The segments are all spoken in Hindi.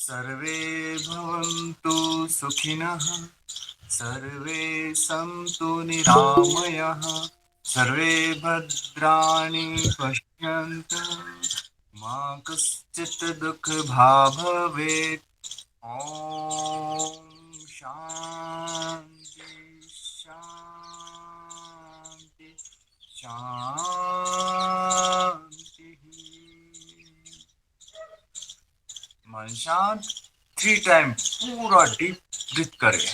सर्वे भवन्तु सुखिनः, सर्वे सन्तु निरामयः, सर्वे भद्राणि पश्यन्तु, मा कश्चित् दुःखभाग् भवेत्। ॐ शान्ति शान्ति शान्तिः। मन शांत, 3 टाइम पूरा डीप ब्रीथ करें।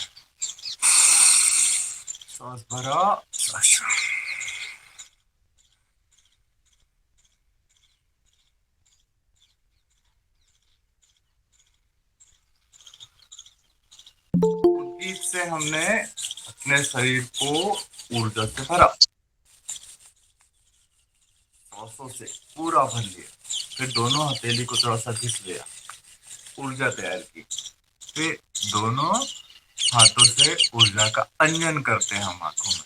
सांस भरा, सांस छोड़ा। डीप से हमने अपने शरीर को ऊर्जा से भरा, सांसों से पूरा भर लिया। फिर दोनों हथेली को थोड़ा सा घिस लिया, ऊर्जा तैयार की। फिर दोनों हाथों से ऊर्जा का अंजन करते हैं हम आंखों में।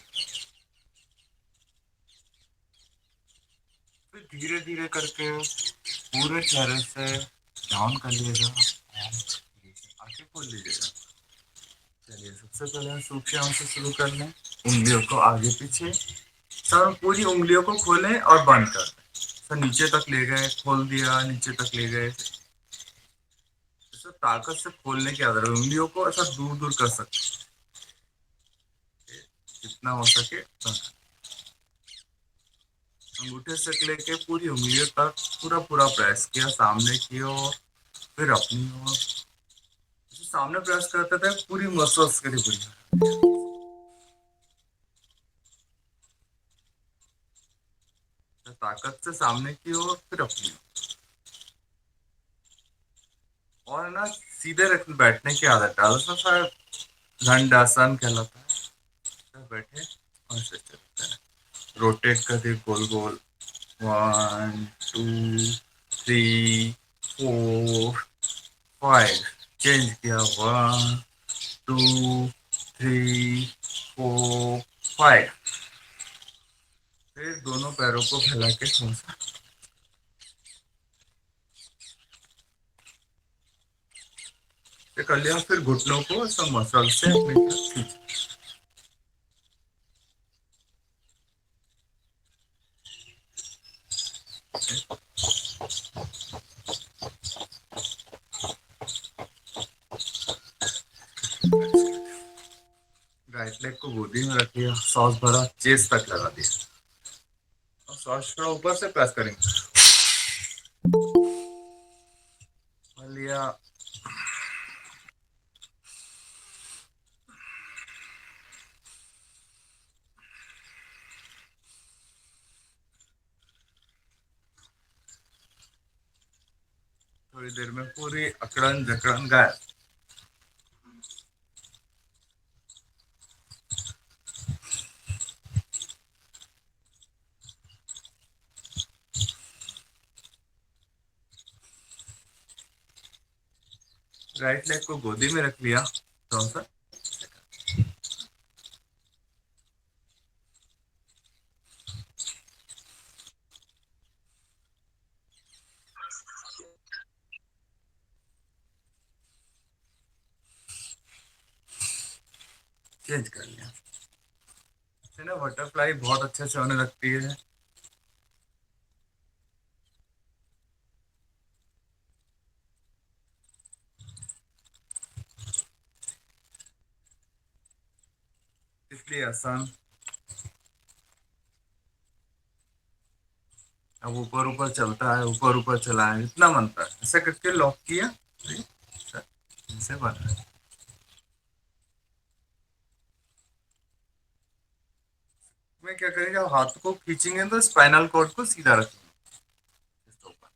फिर धीरे धीरे करके पूरे चेहरे से डाउन कर लीजिएगा, आंखें खोल लीजिएगा। चलिए, सबसे पहले हम सूक्ष्म आंख से शुरू कर लें। उंगलियों को आगे पीछे, सर पूरी उंगलियों को खोलें और बंद कर दें। सर नीचे तक ले गए, खोल दिया, नीचे तक ले गए। ताकत से खोलने की आदत है, उंगलियों को ऐसा दूर दूर कर सकते हैं, जितना हो सके उतना। अंगूठे से लेके पूरी उंगलियों तक पूरा पूरा प्रेस किया, सामने की ओर फिर अपनी ओर। सामने प्रेस करते थे पूरी मसल्स के लिए पूरी ताकत से सामने की ओर फिर अपनी ओर। ना सीधे रख बैठने की आदत है, उसमें शायद दंडासन कहलाता है। बैठे और से चलते हैं, रोटेट कर दिए गोल गोल। 1 2 3 4 5, चेंज किया। 1 2 3 4 5। फिर दोनों पैरों को फैला के सोचा, कर लिया। फिर घुटनों को सब मसल से अपनी तरफ खींच। राइट लेग को गोदी में रख लिया, सांस भरा, चेस्ट तक लगा दिया और सांस थोड़ा ऊपर से प्रेस करेंगे। लिया। थोड़ी देर में पूरी अकड़न जकड़न गायब। राइट लेग को गोदी में रख लिया, थोड़ा सा चेंज कर लिया। ना बटरफ्लाई बहुत अच्छे से होने लगती है। इसलिए आसान। अब ऊपर ऊपर चलता है, ऊपर ऊपर चला है, इतना बनता है। ऐसे करके लॉक किया, ऐसे बन रहा है। करेंगे, जब हाथ को खींचेंगे तो स्पाइनल कॉर्ड को सीधा रखेंगे इसके ऊपर।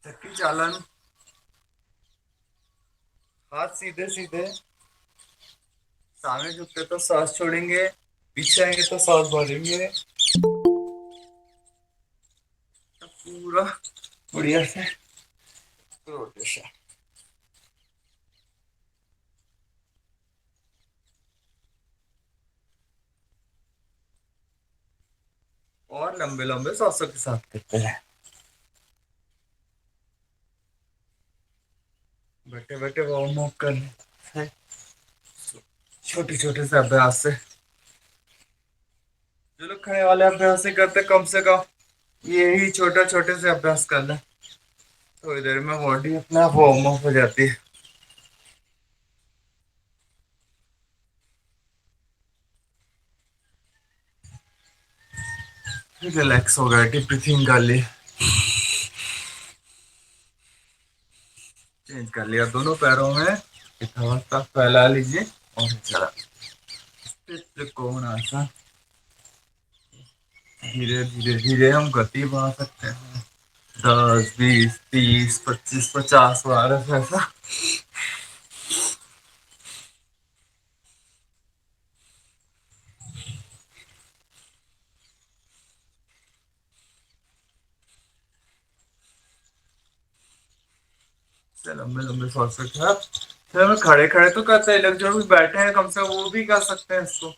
चक्की चालन, हाथ सीधे सीधे, सामने झुकते तो सांस छोड़ेंगे, पीछे आएंगे तो सांस भरेंगे, तो पूरा बढ़िया से रोटेशन। और लंबे लंबे सांसों के साथ करते हैं। बैठे बैठे वार्म अप करने, छोटे छोटे से अभ्यास से। जो लोग खड़े वाले अभ्यास से करते, कम से कम यही छोटे छोटे से अभ्यास कर ले, थोड़ी देर में बॉडी अपना वार्म अप हो जाती है। रिलैक्स हो गया, डीप ब्रीथिंग कर ली, चेंज कर लिया दोनों पैरों में, थोड़ा सा फैला लीजिए और चला। त्रिकोण आसन, धीरे धीरे धीरे हम गति बढ़ा सकते हैं, 10, 20, 30, 25, 50 बार ऐसा। लंबे लंबे सांस सकते हैं। फिर हम खड़े खड़े तो करते हैं, लोग जो भी बैठे हैं कम से कम वो भी कर सकते हैं इसको।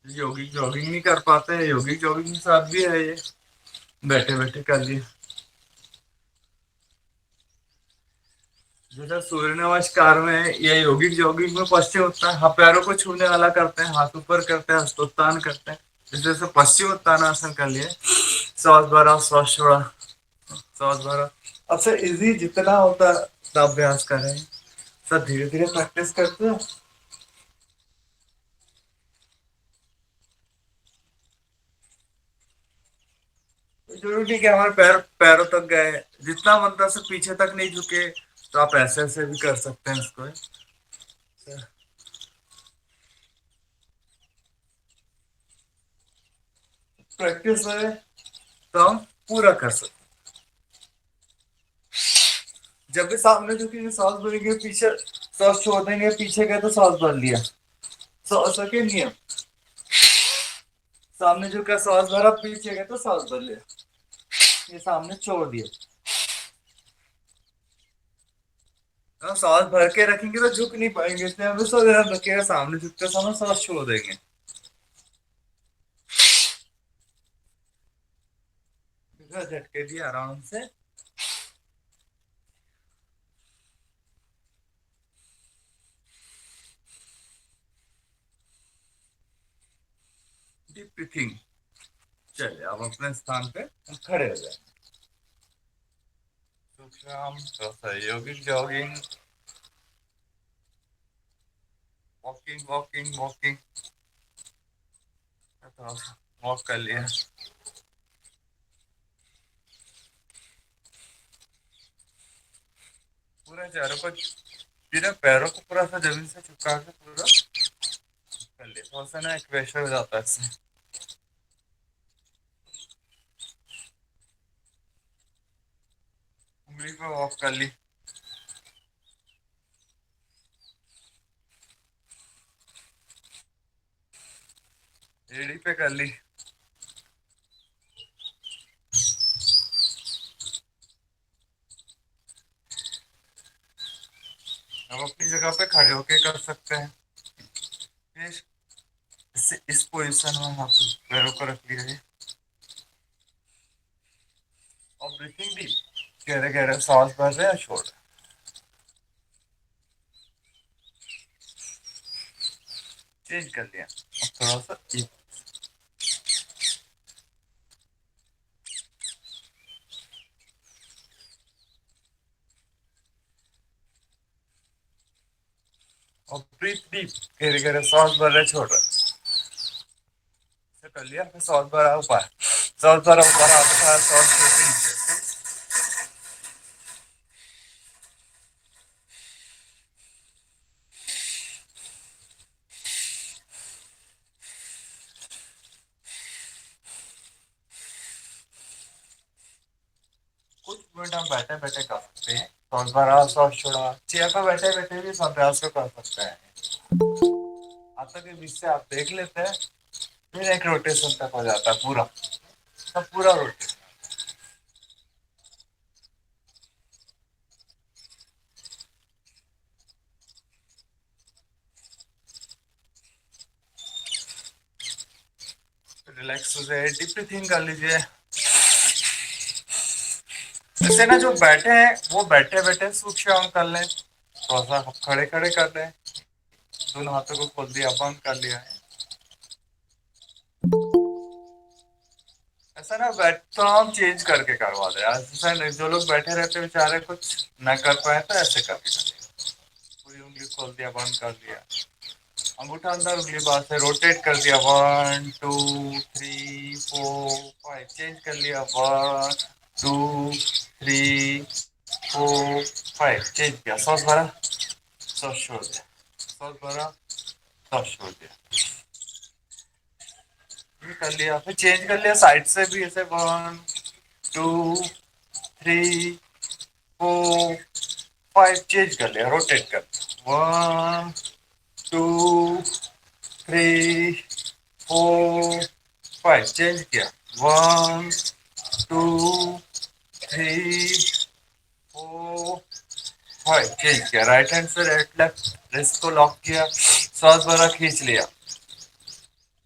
योगिक जॉगिंग नहीं कर पाते हैं, योगिक जॉगिंग के साथ भी है ये, बैठे बैठे कर लिए। जैसे सूर्य नमस्कार में या योगिक जॉगिंग में पश्चिम उत्तान, हाँ पैरों को छूने वाला करते हैं, हाथ ऊपर करते हैं, हस्तोत्तान करते हैं। जैसे पश्चिम उत्तानासन कर लिए, श्वास भरा श्वास छोड़ा, श्वास भरा। अब से इजी जितना होता है उतना अभ्यास करें, सब धीरे धीरे प्रैक्टिस करते हैं। जरूरी नहीं कि हमारे पैरों तक गए, जितना मंत्र से पीछे तक नहीं झुके, तो आप ऐसे ऐसे भी कर सकते हैं इसको। प्रैक्टिस है तो हम पूरा कर सकते हैं। जब भी सामने झुकेंगे सांस भरेंगे, पीछे सांस छोड़ देंगे, पीछे गए तो सांस भर लिया। सांस के नियम, सामने झुका सांस भरा, पीछे गए तो सांस भर लिया, ये सामने छोड़ दिया। हम सांस भर के रखेंगे तो झुक नहीं पाएंगे, इसलिए हमें सो ध्यान रखिएगा, सामने झुकते समय सांस छोड़ देंगे। झटके दिए आराम से। Deep breathing. चलिए अब अपने स्थान पे हम खड़े हो जाए, सुखराम थोड़ा सा यौगिक जॉगिंग, वॉकिंग वॉकिंग वॉकिंग, थोड़ा सा वॉक कर लिया। पूरे चेहरे को, पूरे पैरों को पूरा सा जमीन से चिपका के पूरा कर लिया, थोड़ा सा ना एक प्रेशर हो जाता है इससे। उंगली पे वॉक कर ली, एड़ी पे कर ली। अब अपनी जगह पे खड़े होके कर सकते हैं। फिर इस पोजीशन में हाथ पैरों को रख लिया, और ब्रीथिंग भी गहरे गहरे सांस भर रहे हैं, छोड़ रहे हैं। चेंज कर लिया, अब थोड़ा सा और ब्रीथ डीप, धीरे धीरे सांस भर रहे, छोड़ रहे। ऐसे कर लिया, फिर सांस भरा ऊपर, सांस भरा ऊपर, आगे सारा सांस छोड़ते नीचे। कुछ मिनट हम बैठे बैठे कर सकते हैं, सांस भरा सांस छोड़ा, चेयर पर बैठे बैठे भी इस अभ्यास को कर सकते हैं। आता के बीच से आप देख लेते हैं, फिर एक रोटेशन तक हो जाता है पूरा, सब पूरा रोटेशन। रिलैक्स हो जाए, डीप ब्रीथिंग कर लीजिए। जैसे ना जो बैठे हैं वो बैठे बैठे सूक्ष्म कर लें, थोड़ा सा खड़े खड़े कर लें, दोनों हाथों को खोल दिया, बंद कर लिया है। ऐसा ना बैठ तो हम चेंज करके करवा दे, ऐसा नहीं जो लोग बैठे रहते बेचारे कुछ न कर पाए तो ऐसे करके कर लिया, पूरी उंगली खोल दिया, बंद कर दिया, अंगूठा अंदर, उंगली बाहर से, रोटेट कर दिया, 1 2 3 4 5, चेंज कर लिया, 1 2 3 4 5, चेंज किया, सांस भरा, सांस छोड़ दिया, सांस भरा, सांस छोड़ दिया, ये कर लिया, फिर चेंज कर लिया साइड से भी ऐसे, 1 2 3 4 5, चेंज कर लिया, रोटेट कर, 1 2 3 4 5, चेंज किया, 1 2 3 4 5, चेंज किया, राइट हैंड से राइट लेफ्ट रिस्ट को लॉक किया, सांस भरा, खींच लिया,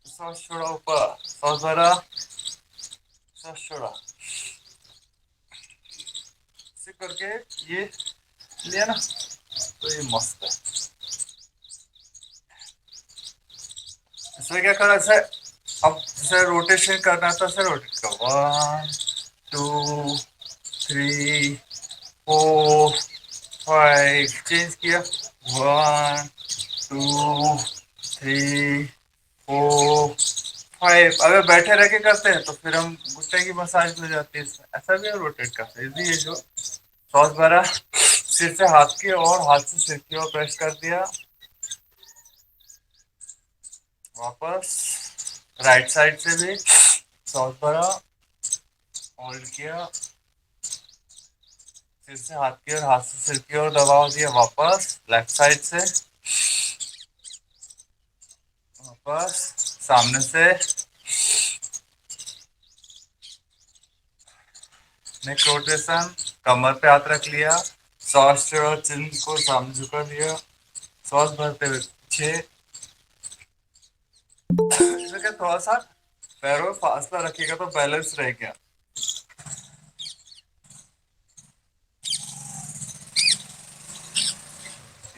सांस छोड़ा ऊपर, सांस भरा, सांस छोड़ा, ऐसे करके ये लिया ना, तो ये मस्त है। इसमें क्या करा, ऐसे अब जैसे रोटेशन करना था, ऐसे रोटेट कर, 1 2 3 4 5, चेंज किया, 1 2 3 4 5। अगर बैठे रह के करते हैं तो फिर हम घुटने की मसाज हो जाती है, इसमें ऐसा भी रोटेट करते हैं, इसलिए जो सांस भरा, सिर से हाथ की और हाथ से सिर की ओर प्रेस कर दिया, वापस राइट साइड से भी सांस भरा, होल्ड किया, सिर से हाथ की ओर, हाथ से सिर की ओर दबाव दिया, वापस लेफ्ट साइड से, वापस सामने से, नेक रोटेशन, कमर पे हाथ रख लिया, सांस छोड़ा, चिन को सामने झुका दिया, सांस भरते हुए पीछे, इसमें थोड़ा सा पैरों में फासला रखिएगा तो बैलेंस रहेगा।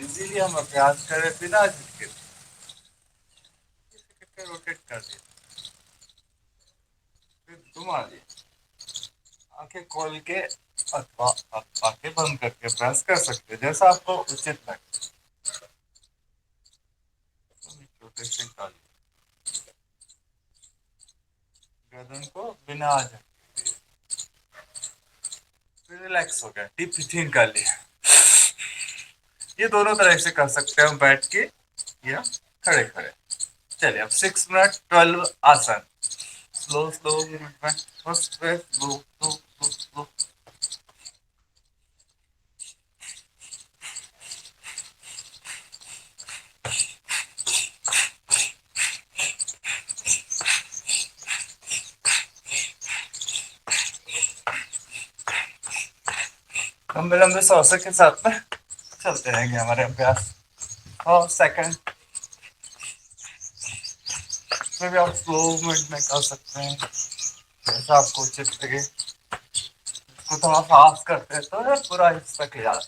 इसीलिए हम अभ्यास करें बिना झुके, रोटेट कर दिया, फिर तुम आ जाइए, आंखें खोल के अथवा आंखें बंद करके अभ्यास कर सकते हैं, जैसा आपको उचित लगे। रोटेशन कर गर्दन को बिना आ जाए, फिर रिलैक्स हो गया, डीप ब्रीथिंग कर लिया। ये दोनों तरह से कर सकते हैं, हम बैठ के या खड़े खड़े। चलिए अब 6 मिनट 12 आसन, slow slow movement, first breath, slow slow slow slow, लंबे लंबे सांसों के साथ में चलते रहेंगे हमारे अभ्यास। और सेकंड में भी आप स्लो मूवमेंट में कर सकते हैं, जैसा आपको उचित लगे। इसको थोड़ा फास्ट करते हैं तो पूरा हिस्सा क्लियर।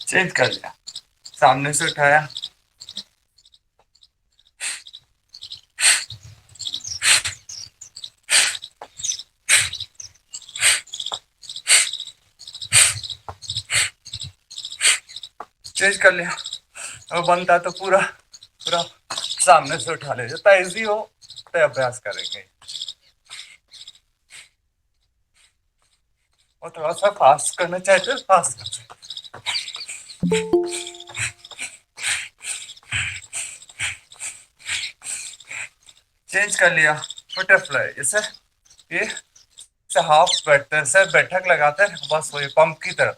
चेंज कर लिया, सामने से उठाया, चेंज कर लिया। और बनता तो पूरा पूरा सामने से उठा ले, जितना इजी हो तो अभ्यास करेंगे। और थोड़ा सा फास्ट करना चाहते हो फास्ट कर। चेंज कर लिया, बटरफ्लाई जैसे ये से हाफ बैठते हैं, से बैठक लगाते हैं, बस वही पंप की तरह।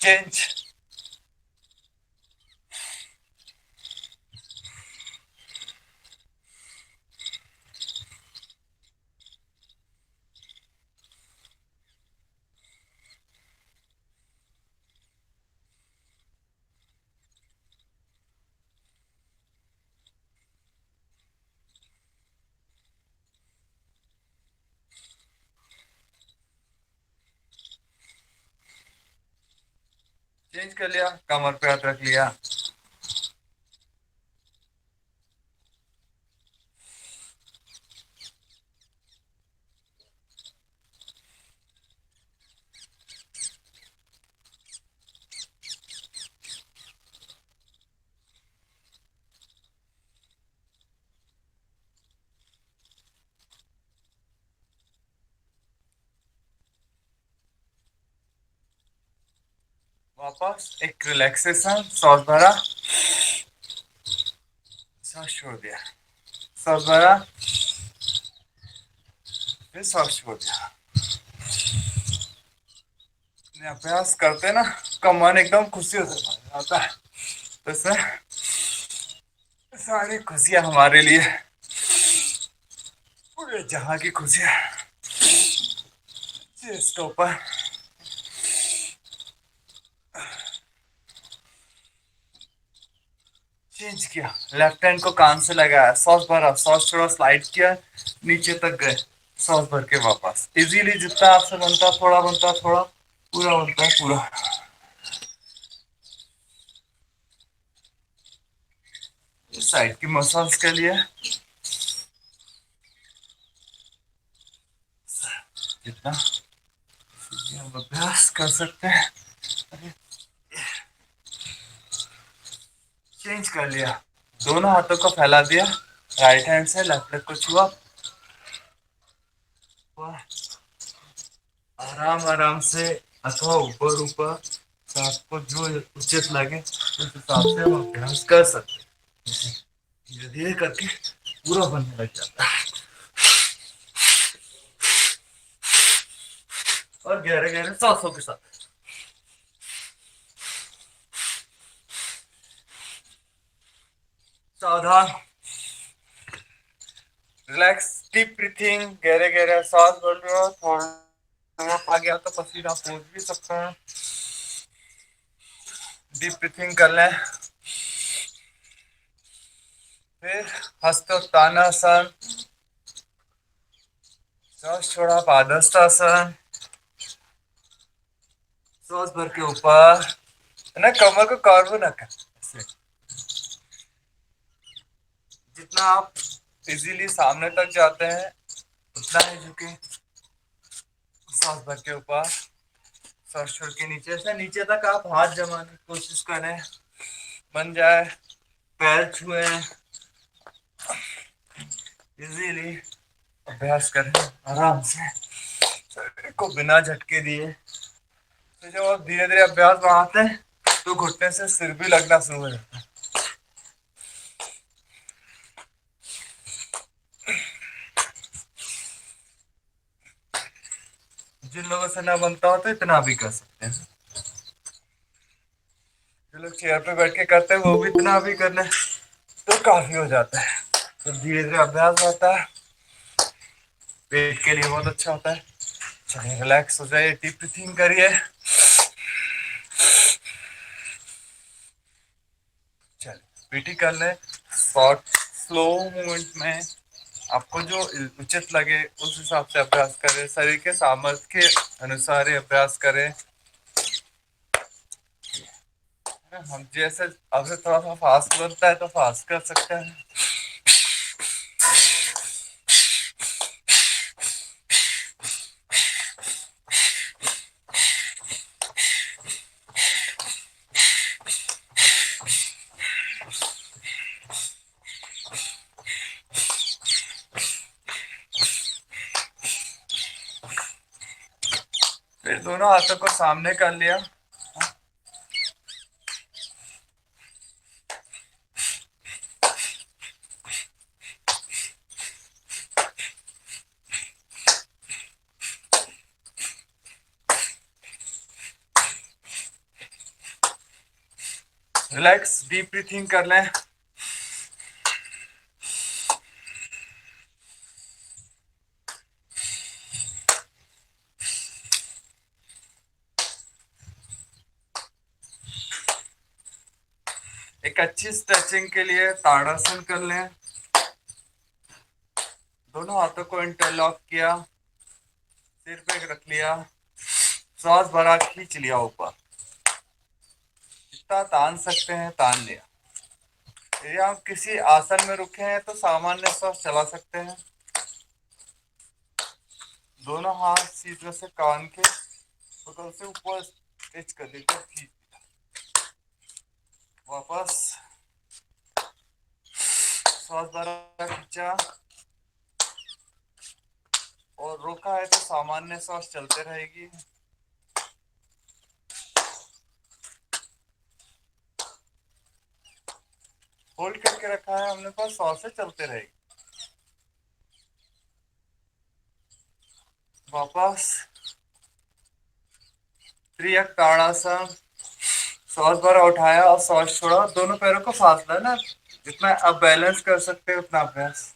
चेंज। चेंज कर लिया, कमर पे हाथ रख लिया। वापस एक रिलैक्सेशन, सांस भरा, सांस छोड़ दिया, सांस भरा, फिर सांस छोड़ दिया। अभ्यास करते ना, का मन एकदम खुशी हो जाता है। तो इसमें सारी खुशियां हमारे लिए, पूरे जहां की खुशियां चेस्ट ऊपर। चेंज किया, लेफ्ट हैंड को कान से लगाया, सॉस भरा, सॉस थोड़ा स्लाइड किया, नीचे तक गए, सॉस भर के वापस। इजीली जितना आपसे बनता, थोड़ा बनता, थोड़ा पूरा बनता है पूरा। इस साइड की मसल्स के लिए जितना हम अभ्यास कर सकते हैं। चेंज कर लिया, दोनों हाथों को फैला दिया, राइट हैंड से लेफ्ट लेग को छुआ, आराम आराम से अथवा ऊपर ऊपर, आपको जो उचित लगे उस हिसाब से हम अभ्यास कर सकते हैं। धीरे धीरे करके पूरा बनने लग जाता है। और गहरे गहरे सांसों के साथ सावधान, रिलैक्स, डीप ब्रीथिंग, गहरे गहरे सांस भर लो। थोड़ा आ गया तो पसीना पोंछ भी सकते हैं। डीप ब्रीथिंग कर लें। फिर हस्तोत्तानासन, सांस छोड़ा, पादहस्तासन, सांस भर के ऊपर, है ना, कमर को कर्व ना कर, जितना आप इजीली सामने तक जाते हैं उतना ही झुके, सांस भर के ऊपर, सांस छोड़ के नीचे से नीचे तक आप हाथ जमाने की कोशिश करें, बन जाए, पैर छुए, इजीली अभ्यास करें आराम से, शरीर को बिना झटके दिए। तो जब आप धीरे धीरे अभ्यास बढ़ाते हैं तो घुटने से सिर भी लगना शुरू हो जाता है। जिन लोगों से ना बनता हो तो इतना भी कर सकते हैं, जो लोग चेयर पे बैठ के करते हैं वो भी इतना भी कर ले तो काफी हो जाता है। तो धीरे धीरे अभ्यास होता है, पेट के लिए बहुत अच्छा होता है। चलिए रिलैक्स हो जाइए, डीप ब्रीथिंग करिए। चलिए पीटी कर ले, शॉर्ट स्लो मूवमेंट में आपको जो उचित लगे उस हिसाब से अभ्यास करें, शरीर के सामर्थ्य के अनुसार ही अभ्यास करें। हम जैसे अब से थोड़ा सा फास्ट बनता है तो फास्ट कर सकते हैं। फिर दोनों हाथों को सामने कर लिया। रिलैक्स, डीप ब्रीथिंग कर लें। एक अच्छी स्ट्रेचिंग के लिए ताड़ासन कर लें। दोनों हाथों को इंटरलॉक किया, सिर पे रख लिया, श्वास भरा खींच लिया ऊपर, जितना तान सकते हैं तान लिया। यदि आप किसी आसन में रुके हैं तो सामान्य श्वास चला सकते हैं। दोनों हाथ सीधे से कान के बगल से ऊपर स्ट्रेच कर दीजिए, खींच दिया। वापस श्वास भरा खींचा और रोका है तो सामान्य श्वास चलते रहेगी। होल्ड करके रखा है हमने, पास श्वास से चलते रहेगी। वापस त्रियक ताड़ासन, श्वास भरा उठाया और श्वास छोड़ा। दोनों पैरों को फासला ना, जितना आप बैलेंस कर सकते हैं उतना अभ्यास।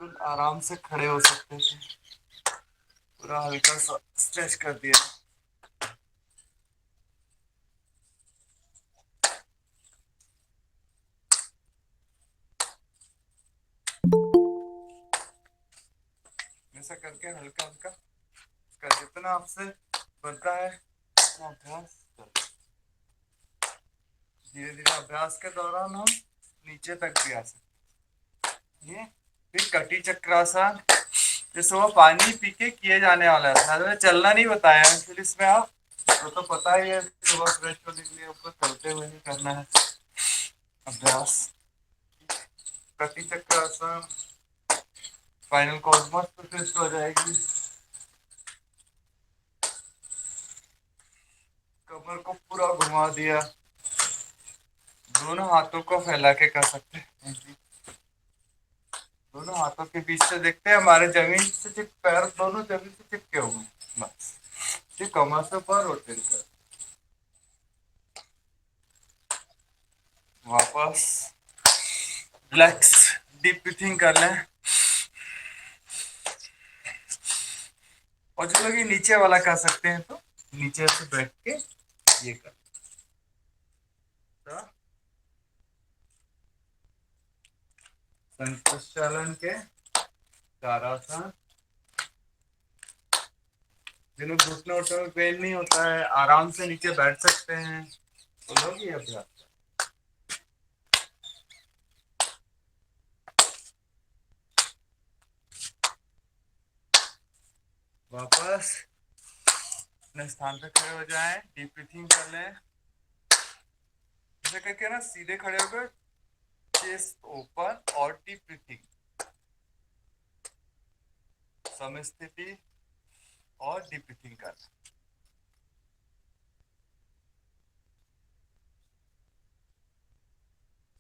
कुछ आराम से खड़े हो सकते हैं। पूरा हल्का सा स्ट्रेच कर दिया। ऐसा करके हल्का हल्का कर, जितना आपसे बनता है उतना अभ्यास कर। धीरे धीरे अभ्यास के दौरान हम नीचे तक भी आ सकते हैं। फिर कटी चक्रासन, जैसे वो पानी पी के किए जाने वाला है, मैंने चलना नहीं बताया। फिर इसमें आप तो पता ही है, सुबह फ्रेश होने के लिए ऊपर चलते हुए ही करना है अभ्यास। कटी चक्रासन, फाइनल कॉर्ड मस्त फिट हो जाएगी। कमर को पूरा घुमा दिया। दोनों हाथों को फैला के कर सकते हैं। दोनों हाथों के बीच से देखते हैं हमारे जमीन से पैर दोनों जमीन से चिपके हुए। बस कमर से ऊपर रोटेट कर। वापस रिलैक्स, डीप ब्रीथिंग कर लें। और जो लोग ये नीचे वाला कर सकते हैं तो नीचे से बैठ के ये कर तो संचालन के ताड़ासन। जिन्हें घुटने उठने में पेन नहीं होता है, आराम से नीचे बैठ सकते हैं, तो लोग ये अभ्यास। वापस अपने स्थान पे खड़े हो जाएं, डीप ब्रीथिंग कर लें। ऐसे करके ना सीधे खड़े होकर चेस्ट ओपन और डीप ब्रीथिंग, समस्थिति और डीप ब्रीथिंग कर।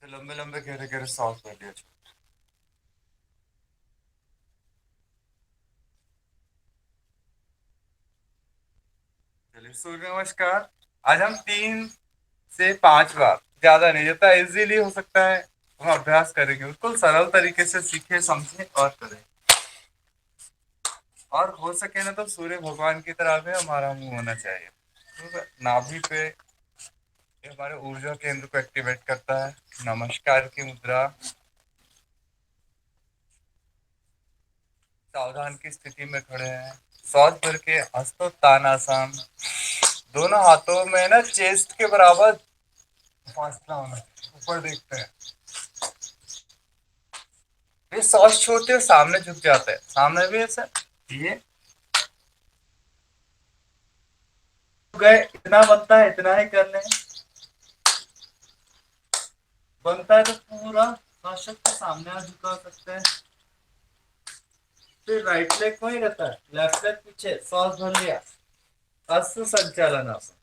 तो लंबे लंबे गहरे गहरे सांस ले लिया। चलिए सूर्य नमस्कार। आज हम 3 से 5 बार, ज्यादा नहीं, जितना इजीली हो सकता है हम अभ्यास करेंगे। बिल्कुल सरल तरीके से सीखे, समझे और करें। और हो सके ना तो सूर्य भगवान की तरह भी हमारा मुंह होना चाहिए। नाभि पे ये हमारे ऊर्जा केंद्र को एक्टिवेट करता है। नमस्कार की मुद्रा, सावधान की स्थिति में खड़े हैं, सांस भर के हस्तोत्तानासन, दोनों हाथों में ना चेस्ट के बराबर फासला होना, ऊपर देखते हैं। ये सांस छोड़ते हैं, सामने झुक जाते हैं, सामने भी ऐसा। ये गए, इतना बनता है, इतना ही करने बनता है तो पूरा सांस के सामने आ झुका सकते हैं। फिर राइट लेग वही रहता है, लेफ्ट लेग पीछे, सांस भर लिया, हस्त संचालन आसन।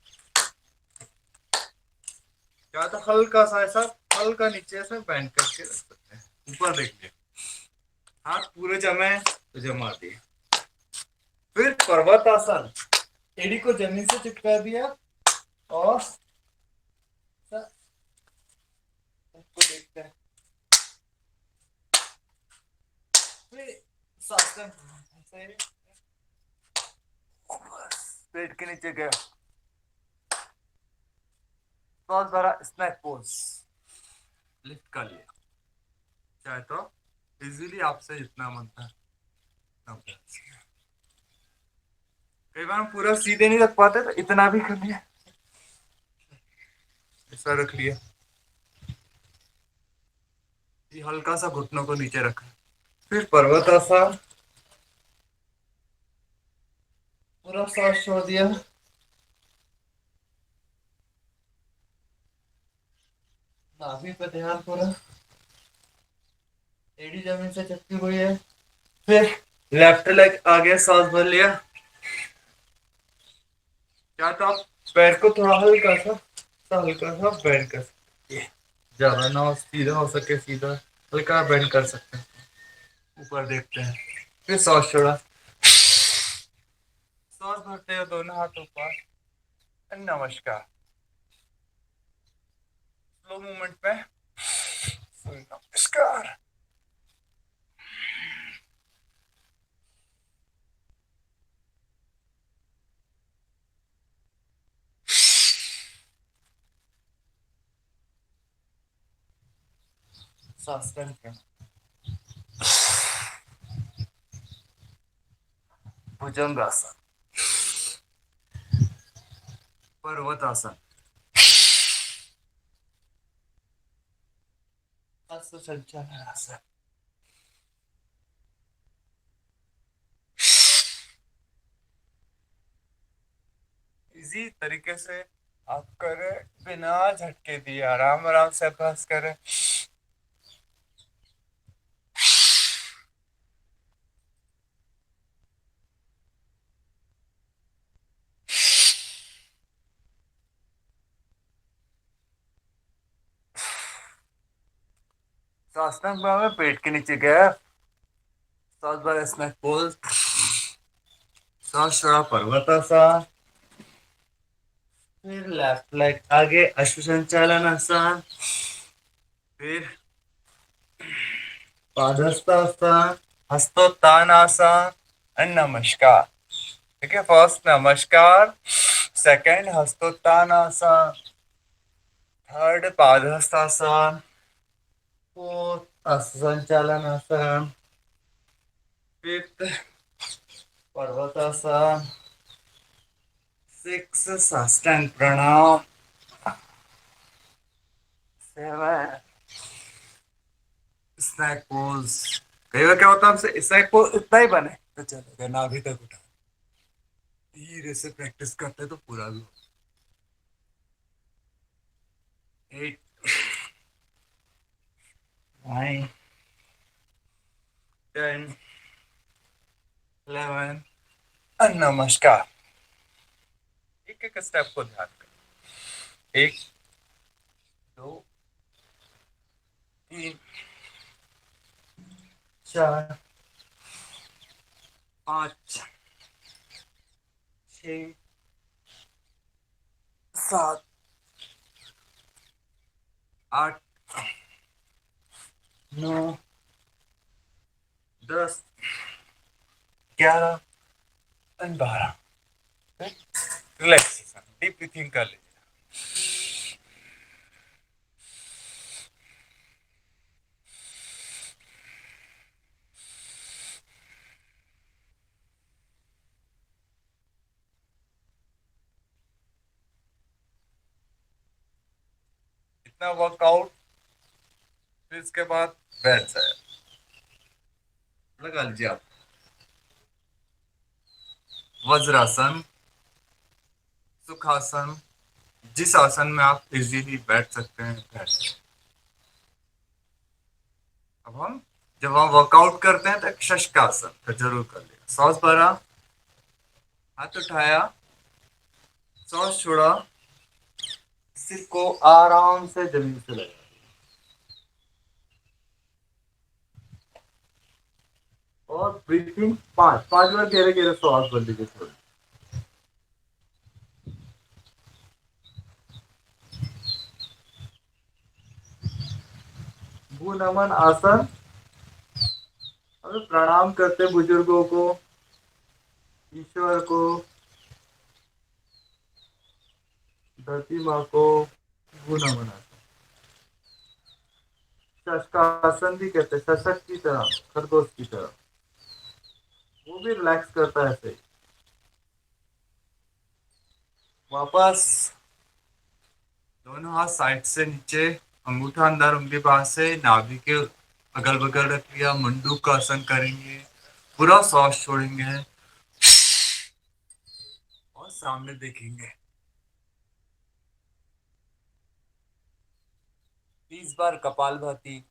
क्या तो हल्का सा ऐसा, हल्का नीचे से बैंड करके रख सकते हैं। ऊपर देखिए, हाथ पूरे जमे तो जमा दिए। फिर पर्वत आसन, एड़ी को जमीन से चिपका दिया और उसको देखते हैं। फिर सासन, पेट के नीचे गया, बहुत बड़ा स्नैक पोज, लिफ्ट कर लिया। चाहे तो इजीली आपसे जितना मन था कई बार हम पूरा सीधे नहीं रख पाते, तो इतना भी कर लिया, ऐसा रख लिया। ये हल्का सा घुटनों को नीचे रखा। फिर पर्वतासन, पूरा सांस छोड़ दिया, नाभि पे ध्यान पूरा, एड़ी जमीन से चिपकी हुई है। फिर लेफ्ट लेग आगे, सांस भर लिया। क्या तो आप पैर को थोड़ा हल्का सा बेंड कर सकते हैं, ज्यादा ना हो, सीधा हो सके सीधा, हल्का बेंड कर सकते हैं। ऊपर देखते हैं। फिर सांस छोड़ा, सांस भरते हो दोनों हाथ ऊपर, नमस्कार। स्लो मूवमेंट पे नमस्कार। सांस करके भुजंगासन, पर्वतासन, हस्त संचालनासन। इजी तरीके से आप करें, बिना झटके दिए आराम आराम से अभ्यास करें। साष्टांग भाव में पेट के नीचे गया, सांस भर स्नैक पोज, सांस छोड़ा पर्वतासन। फिर लेफ्ट लेग आगे, अश्व संचालन आसन। फिर पादहस्तासन, हस्तोत्तान आसन, एंड नमस्कार। ठीक है, फर्स्ट नमस्कार, सेकंड हस्तोत्तान आसन, थर्ड पादहस्तासन, फोर्थ अश्व संचालन आसन, फिफ्थ पर्वतासन, सिक्स साष्टांग प्रणाम, सेवन स्नैक पोज। कई बार क्या होता है, हमसे स्नैक पोज इतना ही बने तो चलेगा, नाभि तक उठा, धीरे से प्रैक्टिस करते तो पूरा भी। 8, 9, 10, 11, नमस्कार। एक एक स्टेप को ध्यान करें। 1, 2, 3, 4, 5, 6, 7, 8, 9, 10, 11 एंड 12। रिलैक्सेशन, डीप ब्रीथिंग कर लीजिए। अपना वर्कआउट, फिर इसके बाद बैठ जाए, लगा लीजिए आप। वज्रासन, सुखासन, जिस आसन में आप इजीली बैठ सकते हैं बैठ सकते हैं। अब हम जब हम वर्कआउट करते हैं तो एक शशकासन तो जरूर कर लिया। सांस भरा, हाथ उठाया, सांस छोड़ा, सिर को आराम से जमीन से लगा। और ब्रीथिंग पांच पांच बार गहरे गहरे सांस भर लीजिए थोड़ी। भू नमन आसन, अगर प्रणाम करते बुजुर्गों को, ईश्वर को, धरती माँ को, भू नमन आसन। शशकासन भी कहते हैं, शशक की तरह, खरगोश की तरह, वो भी रिलैक्स करता है ऐसे। वापस दोनों हाथ साइड से नीचे, अंगूठा अंदर, उंगली बाहर से, नाभि के अगल बगल रख लिया। मंडूक का आसन करेंगे, पूरा सांस छोड़ेंगे और सामने देखेंगे। 30 बार कपालभाति।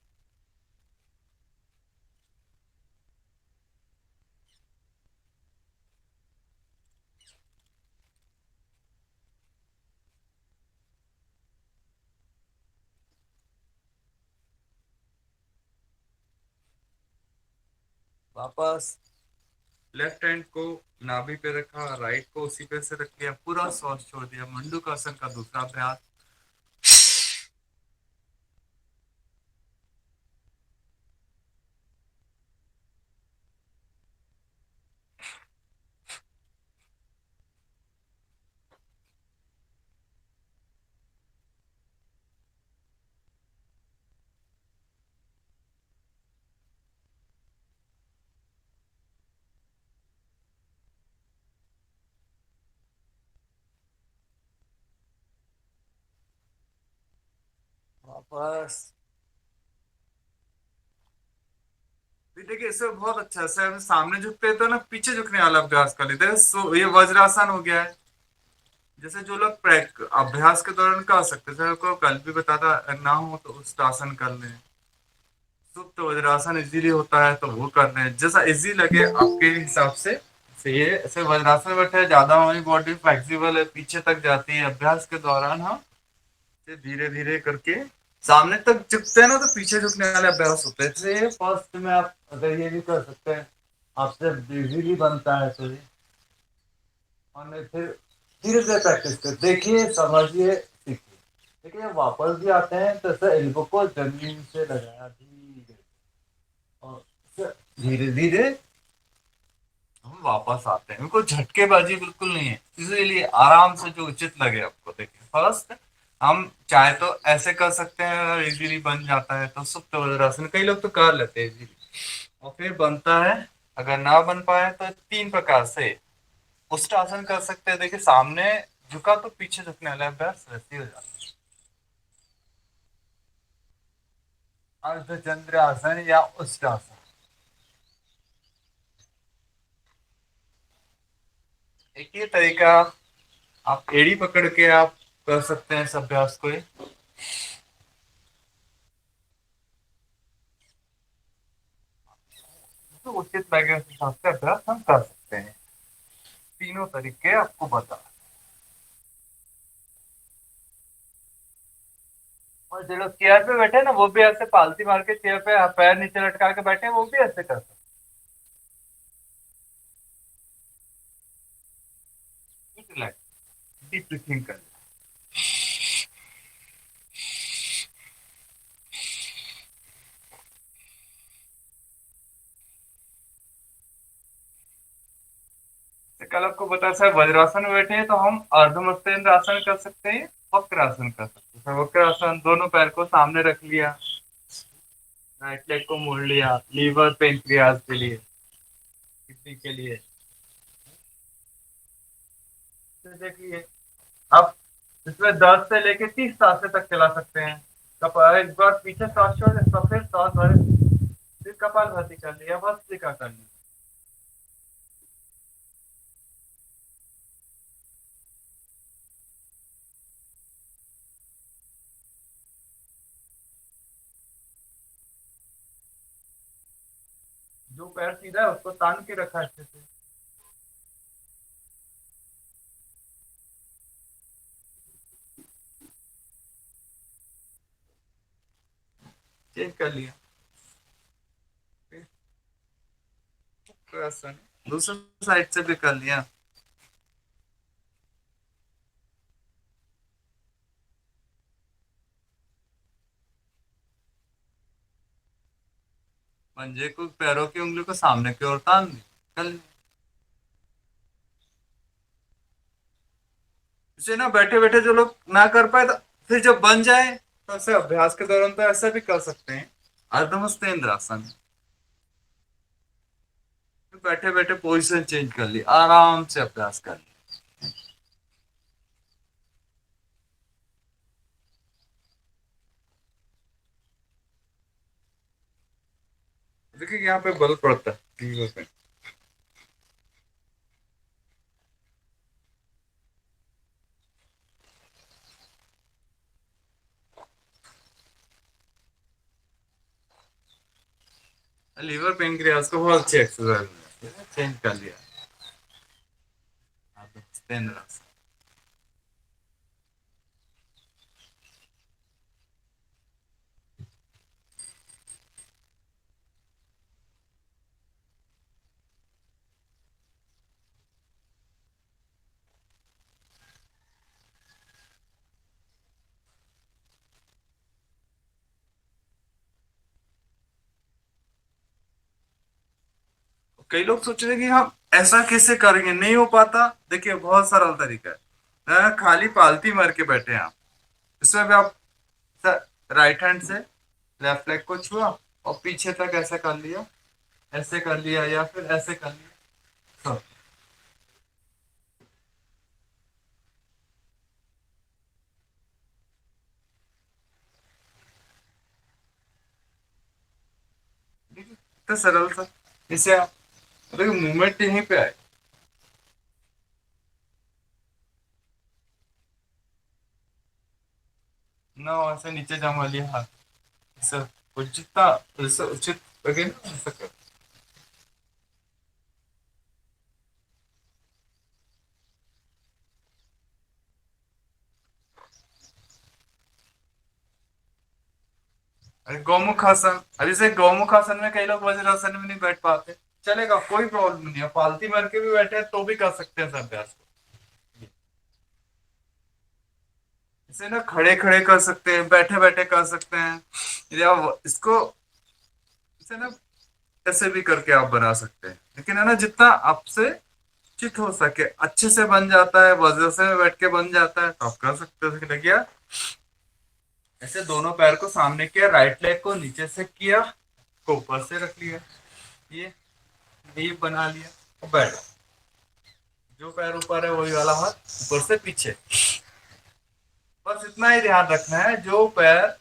वापस लेफ्ट हैंड को नाभि पे रखा, राइट को उसी पे से रख लिया, पूरा सांस छोड़ दिया। मंडूक आसन का दूसरा अभ्यास। वापस भी देखिए, इससे बहुत अच्छा है। इससे हम सामने झुकते हैं तो ना पीछे झुकने वाला अभ्यास कर लेते हैं। सो ये वज्रासन हो गया है। जैसे जो लोग अभ्यास के दौरान कर सकते थे, को कल भी बताता, ना हो तो उस आसन कर लें। सुप्त वज्रासन इजीली होता है तो वो कर लें, जैसा इजी लगे आपके हिसाब से। ये ऐसे वज्रासन बैठे, ज्यादा हमारी बॉडी फ्लेक्सिबल है, पीछे तक जाती है। अभ्यास के दौरान हम धीरे धीरे करके सामने तक झुकते हैं ना, तो पीछे झुकने वाले अभ्यास होते हैं। इसलिए फर्स्ट में आप अगर ये भी कर सकते हैं, आपसे इजीली बनता है तो ये। और फिर धीरे धीरे प्रैक्टिस कर देखिए, समझिए, सीखिए। देखिए वापस भी आते हैं तो ऐसे एल्बो को जमीन से लगाया धीरे, और धीरे धीरे हम वापस आते हैं। उनको झटकेबाजी बिल्कुल नहीं है, इसीलिए आराम से जो उचित लगे आपको। देखिए फर्स्ट हम चाहे तो ऐसे कर सकते हैं, अगर इजीली बन जाता है तो सुप्त वज्रासन कई लोग तो कर लेते हैं इजीली। और फिर बनता है, अगर ना बन पाए तो 3 प्रकार से उष्टासन कर सकते हैं। देखिए सामने झुका तो पीछे झुकने वाला अभ्यास वैसे ही हो जाता है। अर्धचंद्र आसन या उष्टासन, एक ये तरीका, आप एड़ी पकड़ के आप कर सकते हैं इस अभ्यास को। तो उचित लगे उस हिसाब से अभ्यास हम कर सकते हैं। तीनों तरीके आपको बता। और जो लोग चेयर पे बैठे हैं ना, वो भी ऐसे पालती मार के चेयर पे पैर नीचे लटका के बैठे हैं, वो भी ऐसे कर सकते हैं। रिलैक्स, डीप ब्रीथिंग कर। कल आपको बता सर, वज्रासन में बैठे हैं तो हम अर्धमस्तेंद्र आसन कर सकते हैं, वक्र आसन कर सकते हैं। वक्र आसन, दोनों पैर को सामने रख लिया, राइट लेग को मोड़ लिया, लीवर पेनक्रियाज के लिए, किडनी के लिए। तो देखिए, आप इसमें 10 से लेके 30 सांसें तक चला सकते हैं। एक बार पीछे सांस छोड़ तो फिर सांस भरे, फिर कपाल भाती कर लिया, भस्त्रिका कर ली। जो पैर सीधा है उसको तान के रखा अच्छे से। चेंज कर लिया। फिर आसन दूसरे साइड से भी कर लिया। पंजे को, पैरों की उंगली को सामने की ओर तान दी, कर लिया। इसे ना बैठे बैठे जो लोग ना कर पाए तो फिर जब बन जाए तो ऐसे अभ्यास के दौरान तो ऐसा भी कर सकते हैं। अर्धमस्तेंद्र आसन, बैठे बैठे पोजीशन चेंज कर ली, आराम से अभ्यास कर ली। देखिए यहाँ पे बल पड़ता है लीवर पे। लीवर पेनक्रियास को बहुत अच्छी एक्सरसाइज है, चेंज कर लिया। अर्धमस्तेंद्र आसन। कई लोग सोच रहे हैं कि हम ऐसा कैसे करेंगे, नहीं हो पाता। देखिए बहुत सरल तरीका है, खाली पालती मार के बैठे हैं आप। इसमें भी आप राइट हैंड से लेफ्ट लेग को छुआ और पीछे तक ऐसे कर लिया, ऐसे कर लिया या फिर ऐसे कर लिया। सब तो सरल सा। इसे आप देखिए मूवमेंट यहीं पे आए ना, ऐसे नीचे जमा लिया हाथ, ऐसे उचित, ऐसे उचित लगे ना, ऐसा कर। अरे गौमुख आसन, अभी से गौमुख आसन में कई लोग वज्रासन में नहीं बैठ पाते, चलेगा, कोई प्रॉब्लम नहीं है, पालती मार के भी बैठे हैं तो भी कर सकते हैं इस अभ्यास को। इसे ना खड़े खड़े कर सकते हैं, बैठे बैठे कर सकते हैं, या इसको इसे ना ऐसे भी करके आप बना सकते हैं, लेकिन है ना जितना आपसे चित हो सके अच्छे से बन जाता है, वज्रासन में बैठ के बन जाता है तो आप कर सकते हो। देखिए किया, ऐसे दोनों पैर को सामने किया, राइट लेग को नीचे से किया, को ऊपर से रख लिया, ये ये बना लिया और बैठ। जो पैर ऊपर है वही वाला हाथ ऊपर से पीछे। बस इतना ही ध्यान रखना है, जो पैर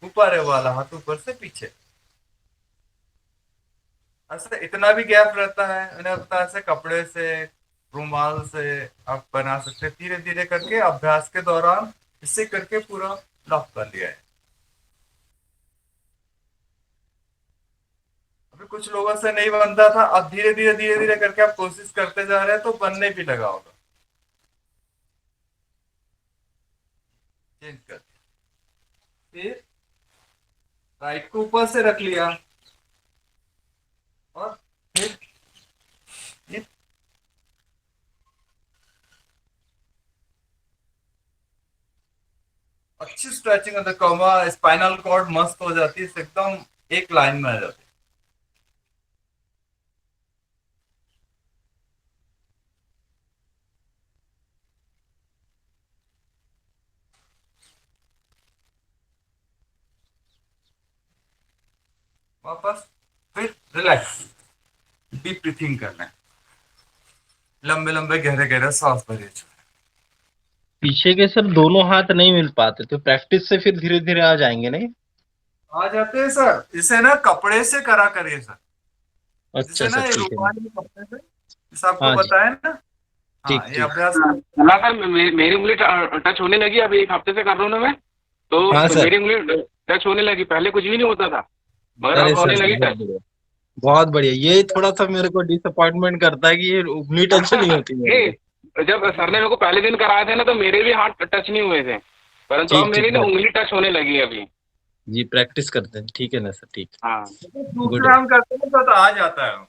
ऊपर है वाला हाथ ऊपर से पीछे। ऐसे इतना भी गैप रहता है, मैंने पता ऐसे कपड़े से, रुमाल से आप बना सकते हैं, धीरे धीरे करके अभ्यास के दौरान इससे करके पूरा लॉक कर लिया है। अभी कुछ लोगों से नहीं बनता था, अब धीरे धीरे धीरे धीरे करके आप कोशिश करते जा रहे हैं तो बनने भी लगा होगा। चेंज कर, फिर राइट को ऊपर से रख लिया और फिर ये अच्छी स्ट्रेचिंग होता है, कमर स्पाइनल कॉर्ड मस्त हो जाती है, एकदम एक लाइन में आ जाती है। वापस फिर रिलैक्स, डीप ब्रीथिंग करना है, लंबे लंबे गहरे गहरे सांस भरिए। पीछे के सर दोनों हाथ नहीं मिल पाते, तो प्रैक्टिस से फिर धीरे धीरे आ जाएंगे नहीं? आ जाते हैं सर, इसे ना कपड़े से करा करिए सर। अच्छा जिसे सर, ना ये ठीक है। रूमाली कपड़े से, जैसे आपको हाँ जी। बताया ना। हाँ, ठीक ये ठीक। अभ्यास। ना सर, मेरी उंगली टच होने लगी, अभी एक हफ्ते से कर रहा हूँ ना मैं। हाँ तो सर। मेरी उंगली टच होने लगी, पहले कुछ भी नहीं होता था, मगर अरे अब सर होने लगी बहुत टच। बढ़िया। बहुत बढ़िया, ये थोड़ा सा मेरे को डिसअपॉइंटमेंट करता है कि ये उंगली टच नहीं होती मेरे नहीं, को। जब सर ने मेरे को पहले दिन कराए थे ना, तो मेरे भी हाथ टच नहीं हुए थे, परंतु अब ठीक ठीक मेरी ना सर। उंगली टच होने लगी है अभी। जी प्रैक्टिस करते हैं, ठीक है ना सर, ठीक। हाँ। गुड दूसरा है। हम करते हैं तो आ जाता है।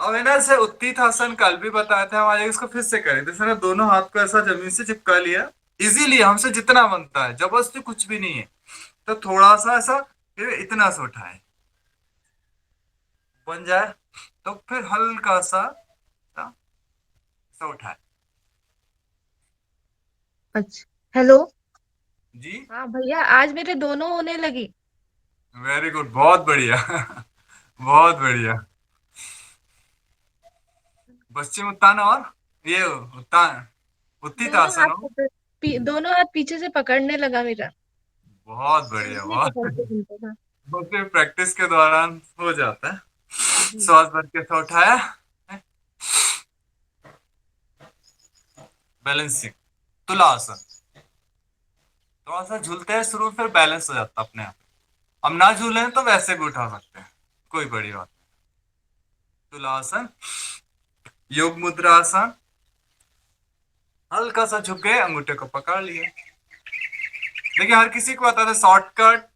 अब है ना, से उत्थित आसन कल भी बताया था हमारे, इसको फिर से करें। जैसे ना दोनों हाथ को ऐसा जमीन से चिपका लिया, इजीली हमसे जितना बनता है, जबरदस्ती कुछ भी नहीं है। तो थोड़ा सा ऐसा, फिर इतना सा उठाए, बन जाए, तो फिर हल्का सा ऐसा उठाए। अच्छा। हेलो। जी। हाँ भैया, आज मेरे दोनों होने लगी। वेरी गुड, बहुत बढ़िया। बहुत बढ़िया। पश्चिम उत्तान और ये उत्तान, उत्थित आसन हो। दोनों हाथ पीछे से पकड़ने लगा मेरा। बहुत बढ़िया, पहले नहीं बहुत। पकड़ते घंटे का। वो फिर प्रैक्टिस के दौरान हो जाता है। जी। श्वास भर के ऐसा उठाया, बैलेंसिंग, तुला आसन। थोड़ा सा झूलते हैं शुरू, फिर बैलेंस हो जाता है अपने आप। अब ना झूले तो वैसे भी उठा सकते हैं, कोई बड़ी बात नहीं। तुला आसन, योग मुद्रा आसन। हल्का सा झुक गए, अंगूठे को पकड़ लिए। देखिए हर किसी को आता है शॉर्टकट।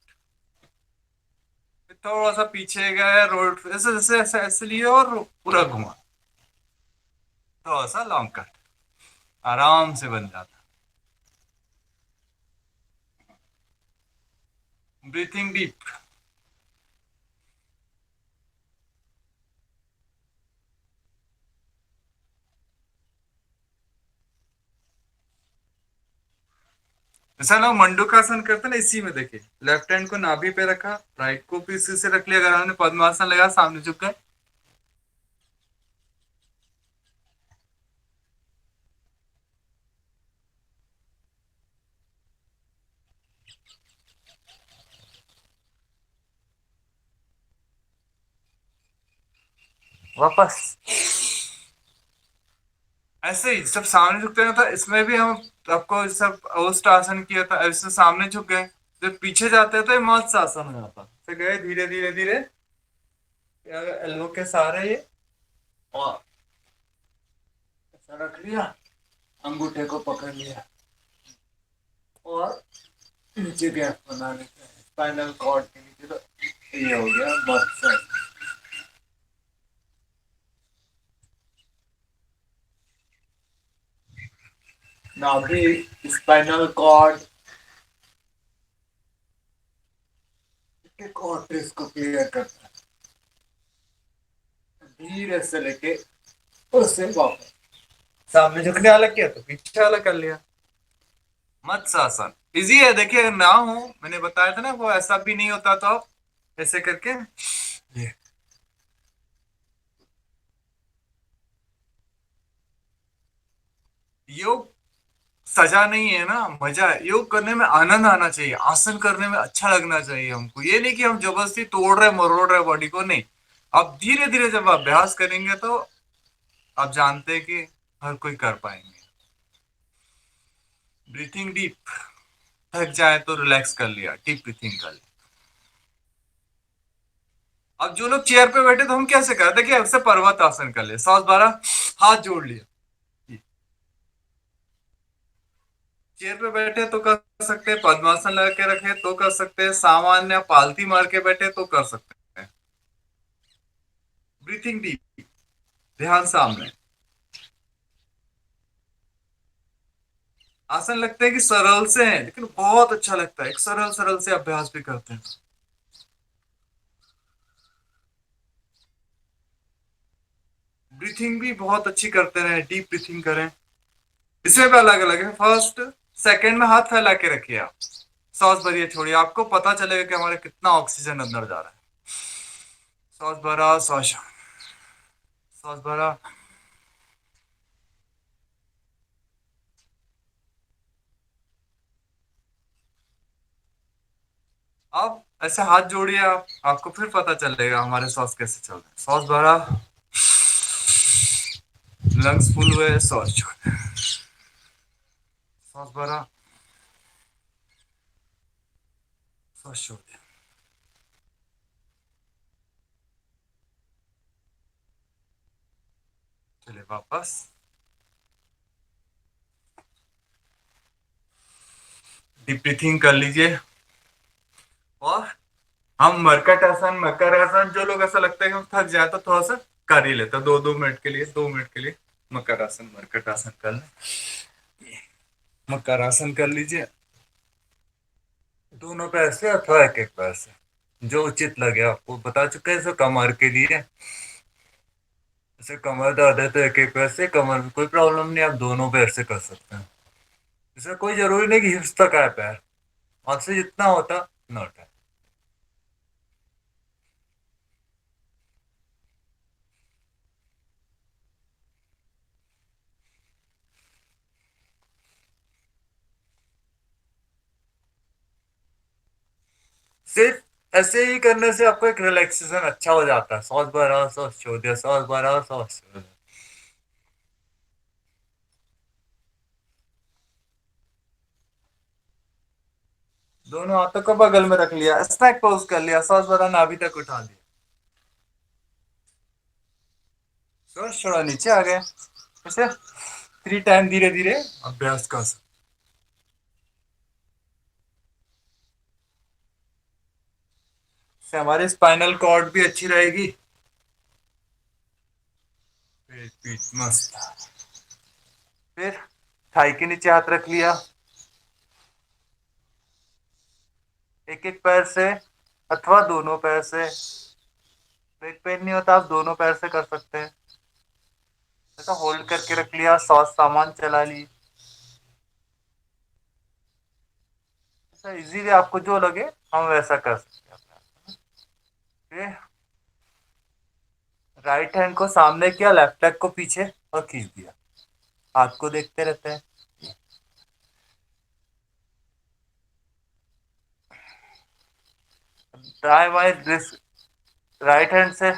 थोड़ा सा पीछे गए, रोड ऐसे जैसे ऐसे ऐसे लिए और पूरा घुमा। थोड़ा सा लॉन्ग कट, आराम से बन जाता है। Breathing deep. जैसा लोग मंडूकासन करते हैं ना, इसी में देखिए, लेफ्ट हैंड को नाभि पे रखा, राइट को भी इसी से रख लिया। अगर हमने पद्मासन लगा, सामने झुक गए। वापस ऐसे ही सब सामने झुकते हैं। तो इसमें भी हम आपको सब ओस्ट आसन किया था, ऐसे सामने झुक गए। जब पीछे जाते हैं तो ये मत्स्य आसन हो जाता। फिर गए धीरे धीरे धीरे, एल्बो के सहारे ये, और ऐसा रख लिया, अंगूठे को पकड़ लिया, और नीचे गैप बना लेते हैं स्पाइनल कॉर्ड के नीचे। तो ये हो गया मत्स्य। नाभि, स्पाइनल कॉर्ड के कॉर्टेक्स को क्लियर करता है, धीरे से लेके उससे वापस सामने झुकने वाला किया तो पीछे वाला कर लिया। मत्स्य आसन इजी है, देखिए अगर ना हो, मैंने बताया था ना, वो ऐसा भी नहीं होता, तो आप ऐसे करके ये। योग सजा नहीं है ना, मजा है। योग करने में आनंद आना चाहिए, आसन करने में अच्छा लगना चाहिए हमको। ये नहीं कि हम जबरदस्ती तोड़ रहे मरोड़ रहे बॉडी को, नहीं। अब धीरे धीरे जब अभ्यास करेंगे तो आप जानते हैं कि हर कोई कर पाएंगे। Breathing deep. थक जाए तो रिलैक्स कर लिया, डीप ब्रीथिंग कर लिया। अब जो लोग चेयर पे बैठे, तो हम कैसे करते हैं कि ऐसे पर्वत आसन कर ले, सांस भरा, हाथ जोड़ लिया। चेयर पे बैठे तो कर सकते हैं, पद्मासन लगा के रखे तो कर सकते हैं, सामान्य पालती मार के बैठे तो कर सकते हैं। ब्रीथिंग डीप, ध्यान सामने। आसन लगते हैं कि सरल से हैं, लेकिन बहुत अच्छा लगता है, एक सरल सरल से अभ्यास भी करते हैं। ब्रीथिंग भी बहुत अच्छी करते रहे, डीप ब्रीथिंग करें। इसमें भी अलग अलग है। फर्स्ट सेकंड में हाथ फैला के रखिए आप, सांस भरिए छोड़िए, आपको पता चलेगा कि हमारे कितना ऑक्सीजन अंदर जा रहा है। सांस भरा, सांस, सांस भरा, आप ऐसे हाथ जोड़िए, आप आपको फिर पता चलेगा हमारे सांस कैसे चल रहे हैं। सांस भरा, लंग्स फुल हुए, सांस छोड़े, सांस भरा, सांस छोड़ दिया। चलिए वापस, डीप ब्रीथिंग कर लीजिए। और हम मरकट आसन, मकर आसन, जो लोग ऐसा लगता है कि हम थक जाए तो थोड़ा सा कर ही लेते हैं, 2-2 मिनट के लिए, 2 मिनट के लिए मकर आसन, मरकट आसन कर लें। मकर आसन कर लीजिए, दोनों पैर से अथवा एक एक पैर से, जो उचित लगे आपको। बता चुके हैं इसे कमर के लिए, जैसे कमर दर्द है तो एक एक पैर से, कमर में कोई प्रॉब्लम नहीं, आप दोनों पैर से कर सकते हैं। इसमें कोई जरूरी नहीं कि हिप्स तक आए पैर, आपसे जितना होता उतना उठाए। सिर्फ ऐसे ही करने से आपको एक रिलैक्सेशन अच्छा हो जाता है। सांस भरा, सांस छोड़ दिया, सांस भरा, सांस छोड़ दिया। दोनों हाथों को बगल में रख लिया, स्नैक पोज कर लिया, सांस भरा, नाभि तक उठा दिया, सांस छोड़ा, नीचे आ गए। ऐसे 3 टाइम धीरे धीरे अभ्यास कर सकते। इससे हमारी स्पाइनल कॉर्ड भी अच्छी रहेगी। पेट पीठ मस्त। फिर थाई के नीचे हाथ रख लिया, एक एक पैर से अथवा दोनों पैर से। बैक पेन नहीं होता, आप दोनों पैर से कर सकते हैं। ऐसा होल्ड करके रख लिया, सांस सामान चला ली। ऐसा इजीली आपको जो लगे हम वैसा कर सकते हैं। फिर राइट हैंड को सामने किया, लेफ्ट लेग को पीछे और खींच दिया, हाथ को देखते रहते हैं। दाएं बाएं रिस्ट, राइट हैंड से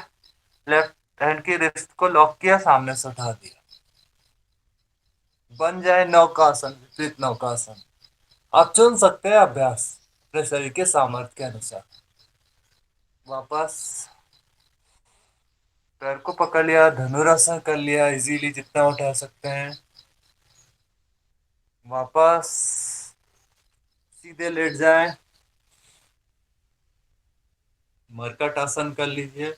लेफ्ट हैंड की रिस्ट को लॉक किया, सामने से उठा दिया। बन जाए नौकासन, विपरीत नौकासन। आप चुन सकते हैं अभ्यास अपने शरीर के सामर्थ्य के अनुसार। वापस पैर को पकड़ लिया, धनुरासन कर लिया, इजीली जितना उठा सकते हैं। वापस सीधे लेट जाए, मरकट आसन कर लीजिए।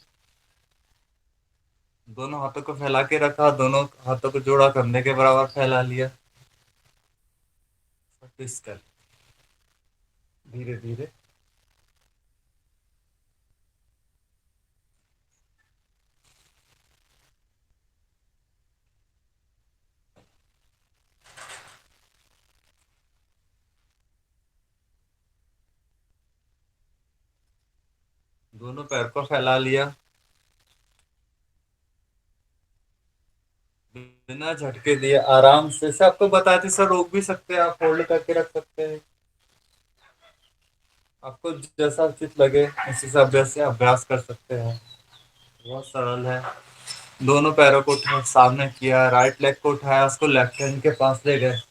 दोनों हाथों को फैला के रखा, दोनों हाथों को जोड़ा, कंधे के बराबर फैला लिया। ट्विस्ट कर धीरे धीरे। दोनों पैर को फैला लिया, बिना झटके दिए आराम से आपको बताते सर, रोक भी सकते हैं, आप होल्ड करके रख सकते हैं। आपको जैसा उचित लगे उस हिसाब से अभ्यास कर सकते हैं। बहुत सरल है। दोनों पैरों को उठा, सामने किया, राइट लेग को उठाया, उसको लेफ्ट हैंड के पास ले गए।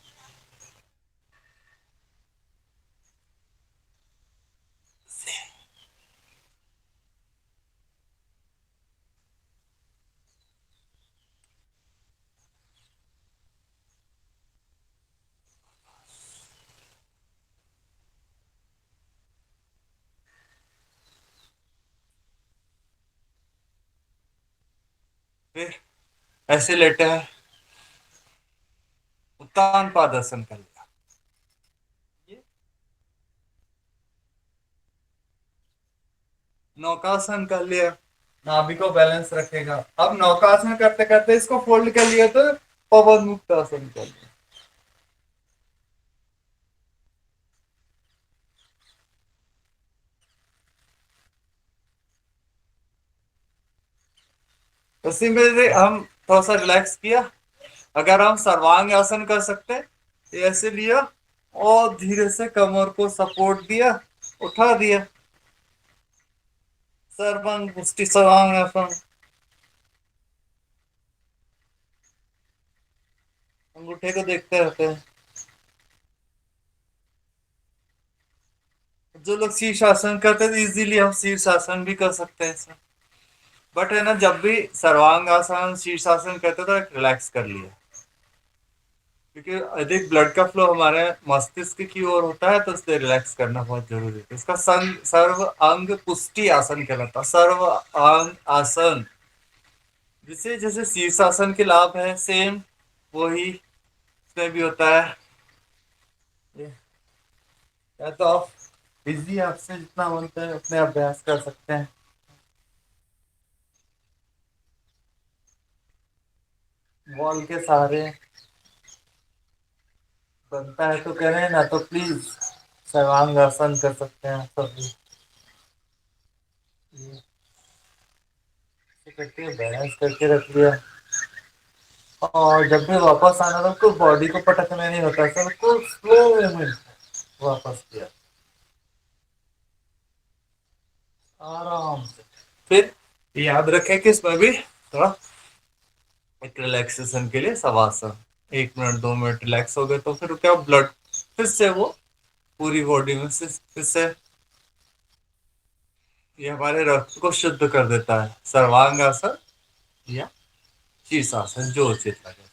फिर ऐसे लेटे हैं, उत्तान पादासन कर लिया। ये नौकासन कर लिया, नाभि को बैलेंस रखेगा। अब नौकासन करते करते इसको फोल्ड कर लिया तो पवन मुक्त आसन कर लिया। उसी में से हम थोड़ा सा रिलैक्स किया। अगर हम सर्वांग आसन कर सकते हैं, ऐसे लिया और धीरे से कमर को सपोर्ट दिया, उठा दिया, सर्वांग पुष्टि सर्वांगासन। अंगूठे को देखते रहते हैं। जो लोग शीर्षासन करते हैं इजीली हम शीर्षासन भी कर सकते हैं इसमें। बट है ना, जब भी सर्वांगासन शीर्षासन करते हैं तो रिलैक्स कर लिया, क्योंकि अधिक ब्लड का फ्लो हमारे मस्तिष्क की ओर होता है, तो इसलिए रिलैक्स करना बहुत जरूरी है। इसका सर्व अंग पुष्टि आसन कहलाता है, सर्व अंग आसन। जिसे जैसे शीर्षासन के लाभ है, सेम वही इसमें भी होता है। या तो आप इजी आपसे जितना बनता है उतने अभ्यास कर सकते हैं। वॉल के सहारे बनता है तो करें, ना तो प्लीज सर्वांग आसन कर सकते हैं सभी। करके बैलेंस करके रख लिया, और जब भी वापस आना था तो बॉडी को पटकना नहीं होता, सबको स्लो में वापस किया आराम से। फिर याद रखें कि इसमें भी थोड़ा एक रिलैक्सेशन के लिए शवासन, 1 मिनट 2 मिनट रिलैक्स हो गए तो फिर क्या ब्लड फिर से वो पूरी बॉडी में से फिर से ये हमारे रक्त को शुद्ध कर देता है। सर्वांग आसन या शीर्षासन जो उचित लगे।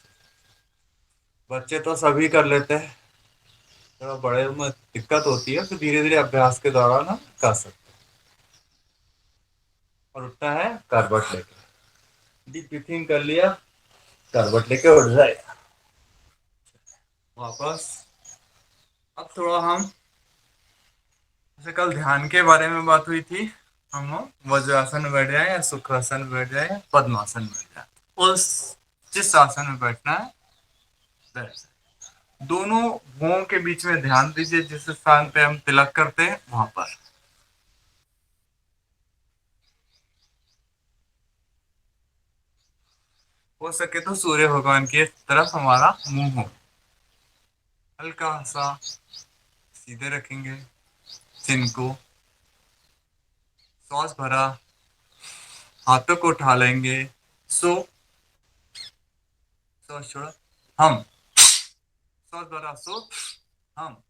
बच्चे तो सभी कर लेते हैं, थोड़ा बड़े में दिक्कत होती है, तो धीरे धीरे अभ्यास के दौरान हम कर सकते हैं। और उठना है करवट लेके, डीप ब्रीथिंग कर लिया, करवट लेके उठ जाए वापस। अब थोड़ा हम, जैसे कल ध्यान के बारे में बात हुई थी, हम वज्रासन में बैठ जाए या शुक्रासन में बैठ जाए या पद्मासन में बैठ जाए, उस जिस आसन में बैठना है बैठ जाए। दोनों भुवों के बीच में ध्यान दीजिए, जिस स्थान पे हम तिलक करते हैं वहां पर। हो सके तो सूर्य भगवान की तरफ हमारा मुंह हो, हल्का सा सीधे रखेंगे चिन को, सांस भरा, हाथों को उठा लेंगे, सो सांस छोड़ा, हम सांस भरा, सो हम।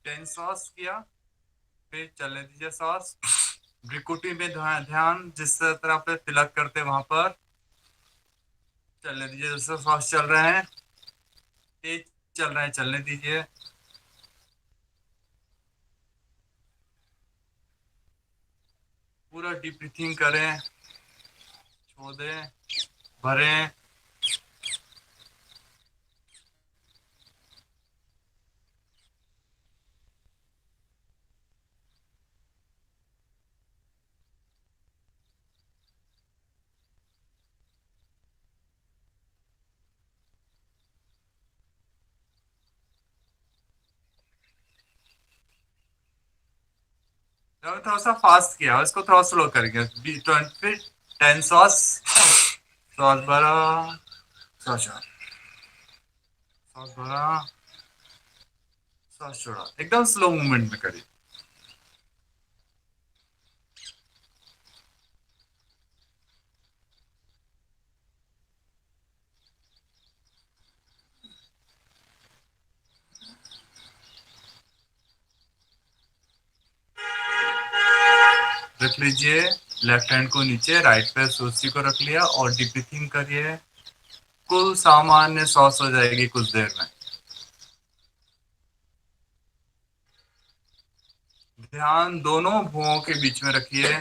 10 सांस किया, फिर चलने दीजिए सांस। भ्रिकुटी में ध्यान, जिस तरह पे तिलक करते वहां पर चलने दीजिए। जैसे सांस चल रहे हैं, तेज चल रहे हैं, चलने दीजिए। पूरा डीप ब्रीथिंग करें, छोड़ दें, भरें। थोड़ा सा फास्ट किया, इसको थोड़ा स्लो करेंगे। 10 सांस, सांस भरा, सांस छोड़ा, सांस भरा, सांस छोड़ा, एकदम स्लो मूवमेंट में करिए। रख लीजिए लेफ्ट हैंड को नीचे, राइट पे सूची को रख लिया और डीप ब्रीथिंग करिए। कुल सामान्य सांस हो जाएगी कुछ देर में। ध्यान दोनों भुवों के बीच में रखिए।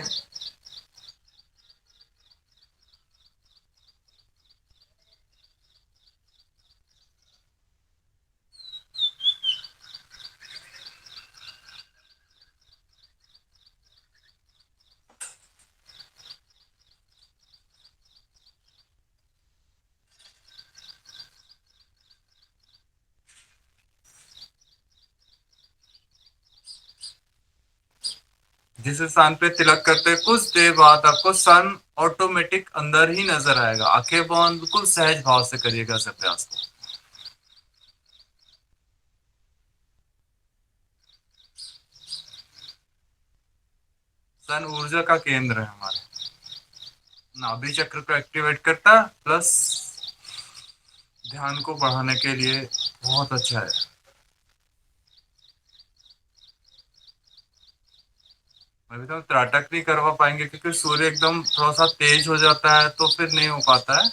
जिस स्थान पे तिलक करते हैं कुछ देर बाद आपको सन ऑटोमेटिक अंदर ही नजर आएगा। आंखें बंद बिल्कुल सहज भाव से करिएगा इस अभ्यास को। सन ऊर्जा का केंद्र है हमारे, नाभि चक्र को एक्टिवेट करता प्लस ध्यान को बढ़ाने के लिए बहुत अच्छा है। अभी तो हम त्राटक नहीं करवा पाएंगे क्योंकि सूर्य एकदम थोड़ा सा तेज हो जाता है तो फिर नहीं हो पाता है।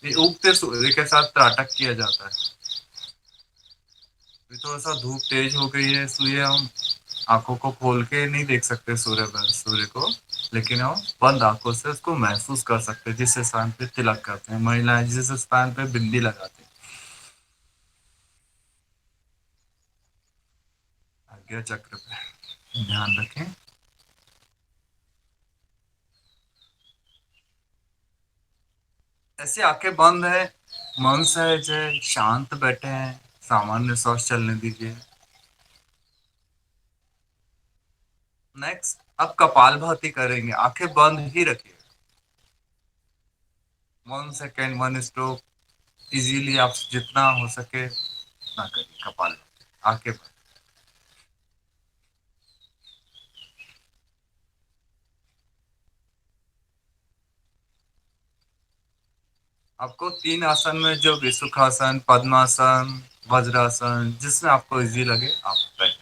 ये उगते सूर्य के साथ त्राटक किया जाता है। अभी थोड़ा सा धूप तेज हो गई है इसलिए हम आंखों को खोल के नहीं देख सकते सूर्य को, लेकिन हम बंद आंखों से उसको महसूस कर सकते हैं। जिस स्थान पे तिलक करते हैं महिलाएं, जिस स्थान पे बिंदी लगाते हैं, आज्ञा चक्र पे ध्यान रखें। ऐसे आंखें बंद है, मन सहज है, शांत बैठे हैं, सामान्य सांस चलने दीजिए। नेक्स्ट अब कपालभाति करेंगे, आंखें बंद ही रखिए। 1 सेकेंड 1 स्ट्रोक इजीली आप जितना हो सके उतना करिए। कपालभाति आंखें बंद। आपको 3 आसन में जो भी सुखासन, पद्मासन, वज्रासन, जिसमें आपको इजी लगे आप बैठे।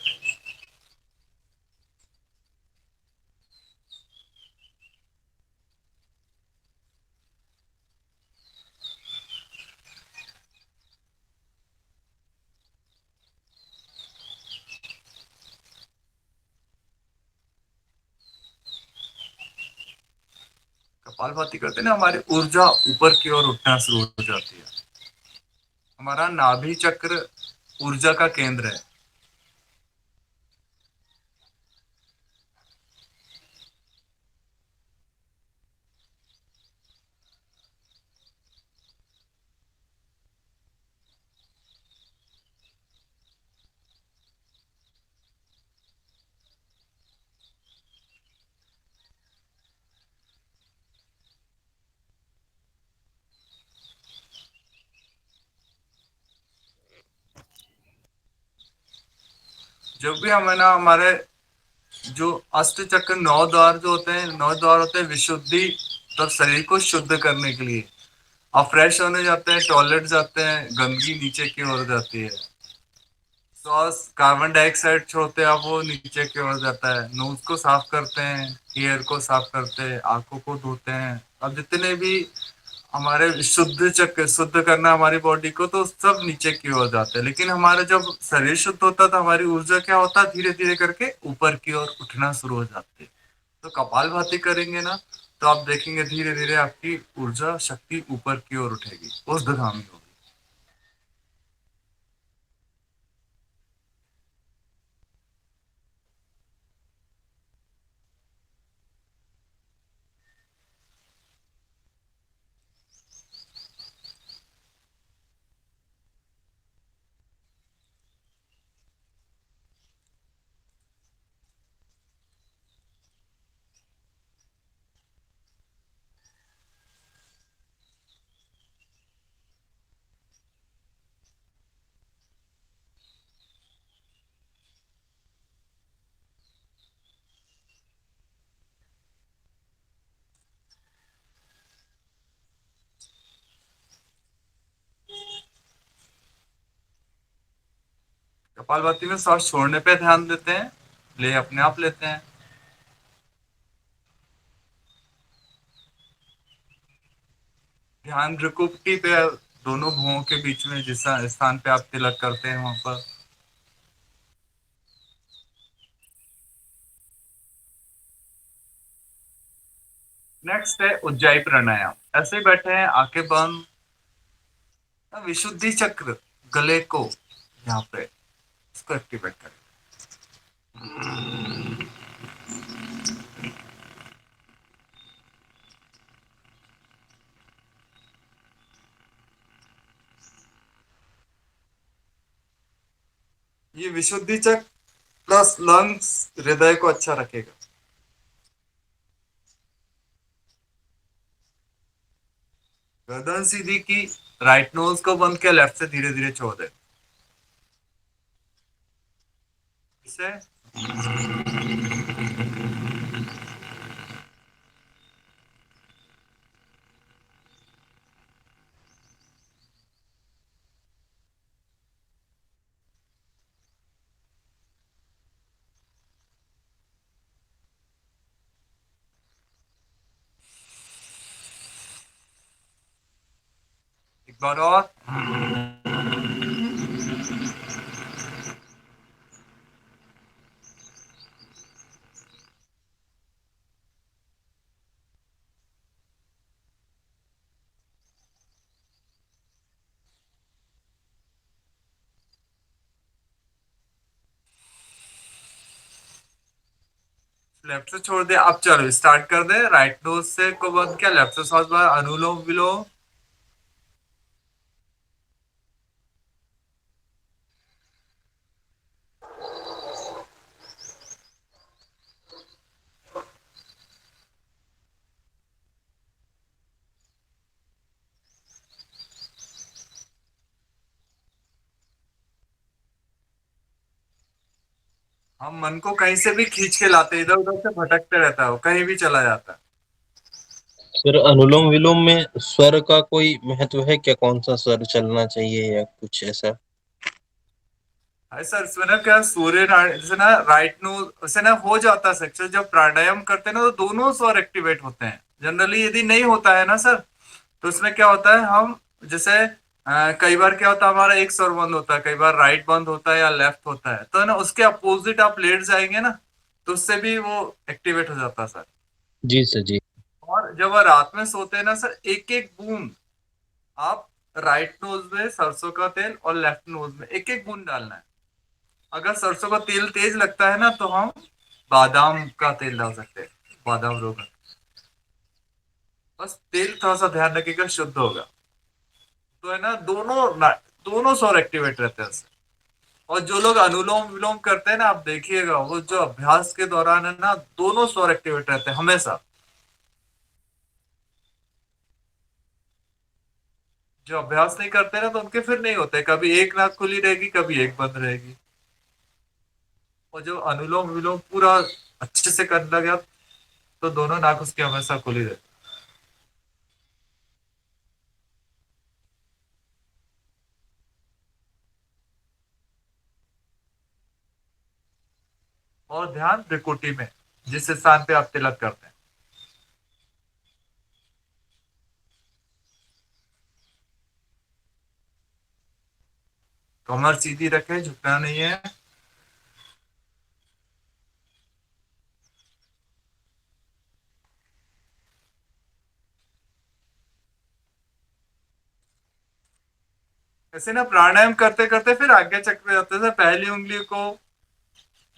कपालभाति करते ना हमारी ऊर्जा ऊपर की ओर उठना शुरू हो जाती है। हमारा नाभि चक्र ऊर्जा का केंद्र है। जब भी हमें ना हमारे जो अष्ट चक्र 9 द्वार जो होते हैं, 9 द्वार होते हैं विशुद्धि, तो शरीर को शुद्ध करने के लिए। आप फ्रेश होने जाते हैं, टॉयलेट जाते हैं, गंदगी नीचे की ओर जाती है। श्वास कार्बन डाइऑक्साइड छोड़ते हैं, वो नीचे की ओर जाता है। नोज को साफ करते हैं, ईयर को साफ करते हैं, आंखों को धोते हैं। अब जितने भी हमारे शुद्ध चक्र शुद्ध करना हमारी बॉडी को, तो सब नीचे की ओर जाते हैं। लेकिन हमारा जब शरीर शुद्ध होता है तो हमारी ऊर्जा क्या होता है, धीरे धीरे करके ऊपर की ओर उठना शुरू हो जाती है। तो कपालभाति करेंगे ना तो आप देखेंगे धीरे धीरे आपकी ऊर्जा शक्ति ऊपर की ओर उठेगी, ऊर्ध्वगामी होगी। कपालभाति में सांस छोड़ने पे ध्यान देते हैं, ले अपने आप लेते हैं। ध्यान भ्रुकुटी पे, दोनों भुवों के बीच में जिस स्थान पे आप तिलक करते हैं वहां पर। नेक्स्ट है उज्जाई प्राणायाम। ऐसे ही बैठे हैं, आंखें बंद, विशुद्धि चक्र गले को यहाँ पे इसको एक्टिवेट करें। ये विशुद्धि चक्र प्लस लंग्स हृदय को अच्छा रखेगा। गर्दन सीधी की, राइट नोज को बंद किया, लेफ्ट से धीरे धीरे छोड़ दे। से एक बार और। लेफ्ट से छोड़ दे। अब चलो स्टार्ट कर दे। राइट नोज से को बंद किया, लेफ्ट से सांस बाहर, अनुलोम विलोम। हम मन को कहीं से भी खींच के लाते, इधर उधर से भटकते रहता है, वो कहीं भी चला जाता है। फिर अनुलोम विलोम में स्वर का कोई महत्व है क्या? कौन सा स्वर चलना चाहिए या कुछ ऐसा? है सर, इसमें ना क्या जैसे ना राइट नोज वैसे ना हो जाता है सेक्शन। जब प्राणायाम करते हैं ना तो दोनों स्वर एक्टिवेट होते हैं। जनरली यदि नहीं होता है ना सर, तो इसमें क्या होता है, हम जैसे कई बार क्या होता है, हमारा एक स्वर बंद होता है, कई बार राइट बंद होता है या लेफ्ट होता है, तो ना उसके अपोजिट आप लेट जाएंगे ना, तो उससे भी वो एक्टिवेट हो जाता है सर। जी सर जी। और जब आप रात में सोते हैं ना सर, एक एक बूंद आप राइट नोज में सरसों का तेल और लेफ्ट नोज में एक एक बूंद डालना है। अगर सरसों का तेल तेज लगता है ना, तो हम बादाम का तेल डाल सकते हैं, बादाम रोगन। बस तेल थोड़ा सा ध्यान रखिएगा, शुद्ध होगा। तो है ना, दोनों स्वर एक्टिवेट रहते हैं उससे। और जो लोग अनुलोम विलोम करते हैं ना, आप देखिएगा वो जो अभ्यास के दौरान है ना, दोनों स्वर एक्टिवेट रहते हैं हमेशा। जो अभ्यास नहीं करते ना, तो उनके फिर नहीं होते, कभी एक नाक खुली रहेगी, कभी एक बंद रहेगी। और जो अनुलोम विलोम पूरा अच्छे से करने लगे, तो दोनों नाक उसकी हमेशा खुली रहती। और ध्यान त्रिकुटी में, जिस स्थान पे आप तिलक करते हैं। कमर सीधी रखें, झुकना नहीं है। ऐसे ना प्राणायाम करते करते फिर आज्ञा चक्र जाते थे। पहली उंगली को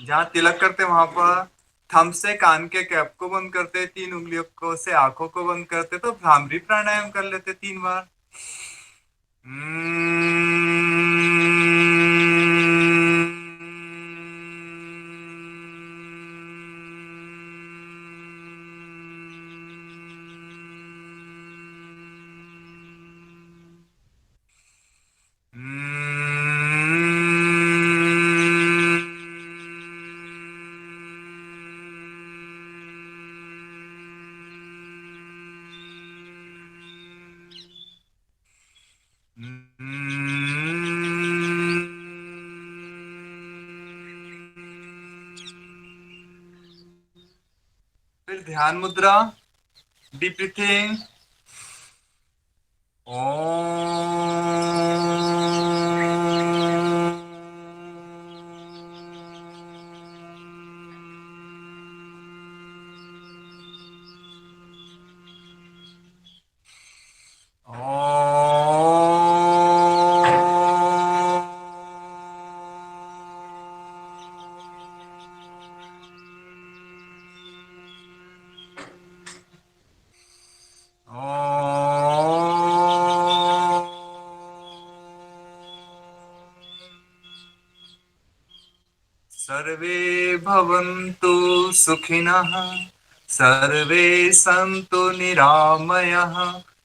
जहाँ तिलक करते वहां पर थंब से कान के कैप को बंद करते, तीन उंगलियों को से आंखों को बंद करते, तो भ्रामरी प्राणायाम कर लेते 3 बार। फिर ध्यान मुद्रा, डीप ब्रीथिंग। सर्वे भवन्तु सुखिनः, सर्वे सन्तु निरामयः,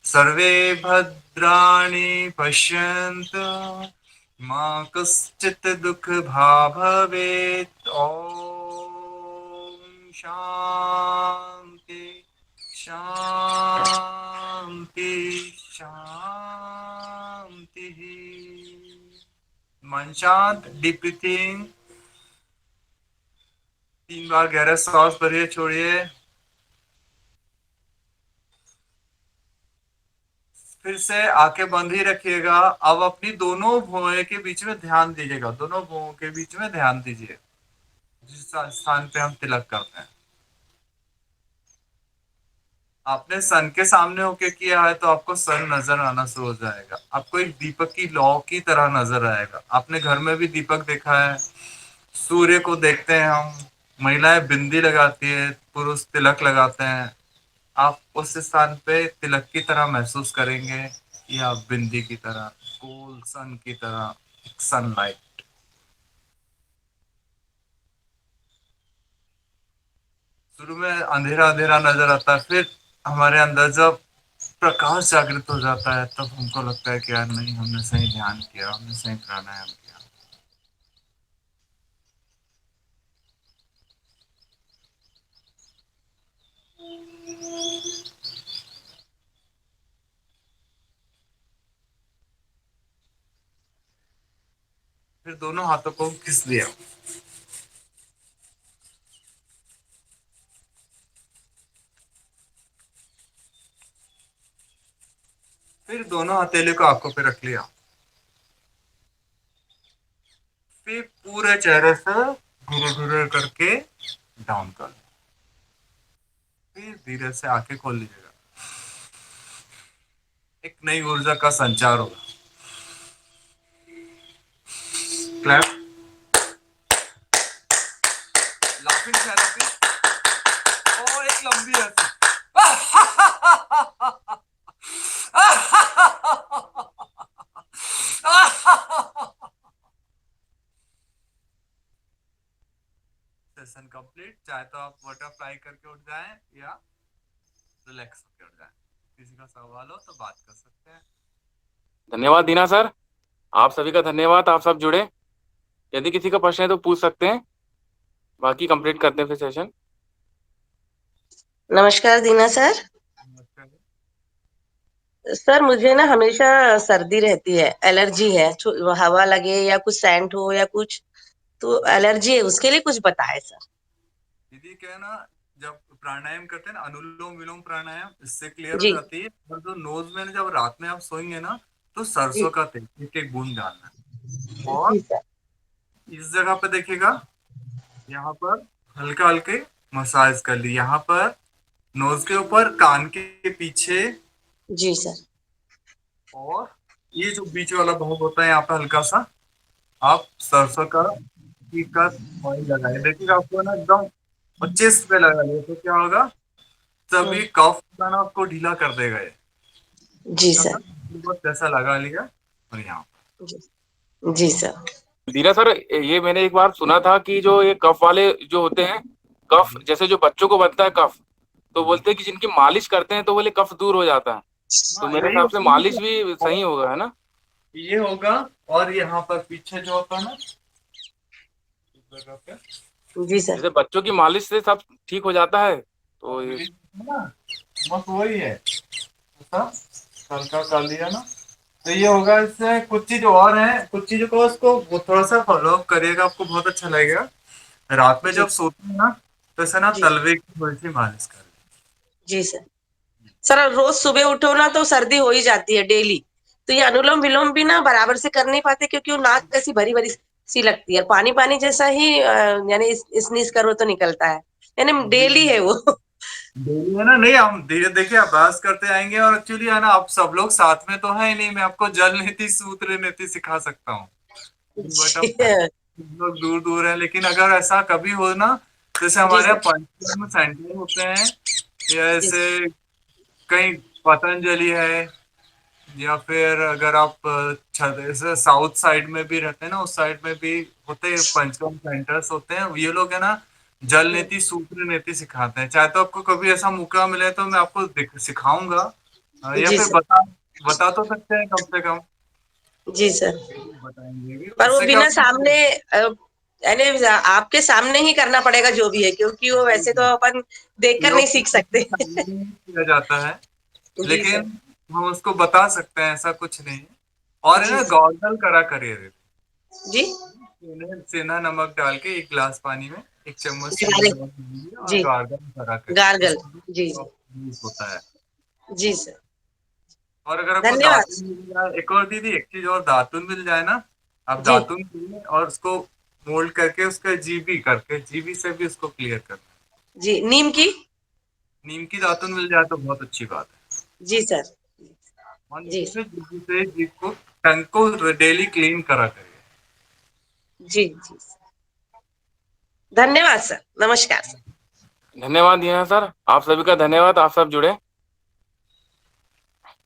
सर्वे भद्राणि पश्यन्तु मा कश्चित् दुःखभाग् भवेत्। ॐ शान्ति शांति शांति। मन शांत, डीप ब्रीथिंग, 3 बार गहरा सांस भरिए, छोड़िए। फिर से आंखें बंद ही रखिएगा। अब अपनी दोनों भुओं के बीच में ध्यान दीजिएगा, दोनों भुओं के बीच में ध्यान दीजिए, जिस स्थान पे हम तिलक करते हैं। आपने सन के सामने होके किया है तो आपको सन नजर आना शुरू हो जाएगा, आपको एक दीपक की लौ की तरह नजर आएगा। आपने घर में भी दीपक देखा है, सूर्य को देखते हैं हम, महिलाएं बिंदी लगाती है, पुरुष तिलक लगाते हैं। आप उस स्थान पे तिलक की तरह महसूस करेंगे, या बिंदी की तरह, कूल सन की तरह, सनलाइट। शुरू में अंधेरा अंधेरा नजर आता है, फिर हमारे अंदर जब प्रकाश जागृत हो जाता है तब हमको लगता है कि यार नहीं, हमने सही ध्यान किया, हमने सही प्राणायाम किया। फिर दोनों हाथों को घिस लिया, फिर दोनों हथेली को आंखों पे रख लिया। फिर पूरे चेहरे से धीरे धीरे करके डाउन कर लिया। फिर धीरे से आंखें खोल लीजिएगा, एक नई ऊर्जा का संचार होगा। क्लैप, लाफिंग थेरेपी, और एक लंबी हंसी। Session complete. चाहे तो आप बटरफ्लाई करके उठ जाएं या रिलैक्स होकर उठ जाएं। किसी का सवाल हो तो बात कर सकते हैं। धन्यवाद दीना सर, आप सभी का धन्यवाद, आप सब जुड़े। यदि किसी का प्रश्न है तो पूछ सकते हैं, बाकी कंप्लीट करते हैं फिर सेशन। नमस्कार दीना सर। नमस्कार। सर मुझे ना हमेशा सर्दी रहती है, एलर्जी है, हवा लगे या कुछ सैंट हो या कुछ, तो एलर्जी है, उसके लिए कुछ बताए सर। दीदी क्या है ना, जब प्राणायाम करते हैं ना, अनुलोम विलोम प्राणायाम, इससे क्लियर हो जी जाती है। और जो नोज में जब रात में आप सोएंगे ना, तो जी सरसों का तेल एक एक बूंद डालना है। और जी सर। इस जगह पे देखिएगा, यहाँ पर हल्का हल्के मसाज कर ली, यहाँ पर नोज के ऊपर, कान के पीछे, जी सर। और ये जो बीच वाला भाग होता है यहाँ पे हल्का सा आप सरसों का घी का ऑयल लगाए। देखिएगा आपको ना एकदम, और चेस्ट पे लगा लिया तो क्या होगा, सभी कफ का ना आपको ढीला कर देगा ये। जी क्या सर। था? बस ऐसा लगा लिया, और यहाँ जी जी सर। दीना सर, ये मैंने एक बार सुना था कि जो ये कफ वाले जो होते हैं, कफ जैसे जो बच्चों को बनता है कफ, तो बोलते हैं कि जिनकी मालिश करते हैं तो बोले कफ दूर हो जाता है। तो हाँ, मेरे यही हिसाब से मालिश भी सही होगा, है ना? ये होगा। और यहाँ पर पीछे जो होता है ना, इस जगह पे, जी सर। जैसे बच्चों की मालिश से सब ठीक हो जाता है, तो ये ना, बस वही है, ऐसा हल्का कर लिया ना, तो ये होगा। इससे कुछ चीज और है, कुछ चीजों को उसको वो थोड़ा सा फॉलो अप करिएगा, आपको बहुत अच्छा लगेगा। रात में जी जब सोते हैं ना, तो ऐसे ना जी तलवे की थोड़ी सी मालिश कर जी सर। सर रोज सुबह उठो ना तो सर्दी हो ही जाती है डेली, तो ये अनुलोम विलोम भी ना बराबर से कर नहीं पाते, क्योंकि वो नाक ऐसी भरी भरी सी लगती है, पानी पानी जैसा ही यानी स्नीज करो तो निकलता है, यानी डेली ली। है वो। डेली है ना, नहीं हम धीरे देखिए अभ्यास करते आएंगे। और एक्चुअली है ना, आप सब लोग साथ में तो है ही नहीं, मैं आपको जल नीति सूत्र नीति सिखा सकता हूँ, बट अब जी लोग दूर दूर है। लेकिन अगर ऐसा कभी हो ना, जैसे जी हमारे यहाँ सर। पंचकर्म सेंटर होते हैं, या जी ऐसे कहीं पतंजलि है, या फिर अगर आप जैसे साउथ साइड में भी रहते हैं ना, उस साइड में भी होते हैं पंचकर्म सेंटर्स होते हैं। ये लोग है ना, जल नीति सूत्र नीति सिखाते हैं। चाहे तो आपको कभी ऐसा मौका मिले तो मैं आपको सिखाऊंगा, या जी फिर सर। बता तो सकते हैं कम से कम, जी सर, बताएंगे भी पर वो उससे क्या बिना होता सामने यानी आपके सामने ही करना पड़ेगा जो भी है, क्योंकि वो वैसे तो अपन देखकर नहीं सीख सकते। किया जाता है, जी लेकिन सर। हम उसको बता सकते हैं, ऐसा कुछ नहीं है। और है जी ना, सर। गॉगल करा करिए, जी सेंधा नमक डाल के एक गिलास पानी में 1 चम्मच सेंधा गार्गल। नमक डालिए और जी गार्गल करा करिए, गार्गल। उससे जी यूज होता है। जी सर। और अगर आपको धन्यवाद। दातुन मिल जाए, एक और दीदी एक चीज और, दातुन मिल जाए ना, आप जी दातुन पीए और उसको मोल्ड करके उसका जीबी करके, जीबी से भी उसको क्लियर कर। जी, नीम की। नीम की दातुन मिल जाए तो बहुत अच्छी बात है। जी सर। और जी नीचे से जीबी से जीभ को, टंग को डेली क्लीन करा करिए। जी जी धन्यवाद सर, नमस्कार। धन्यवाद दिया सर, आप सभी का धन्यवाद, आप सब जुड़े।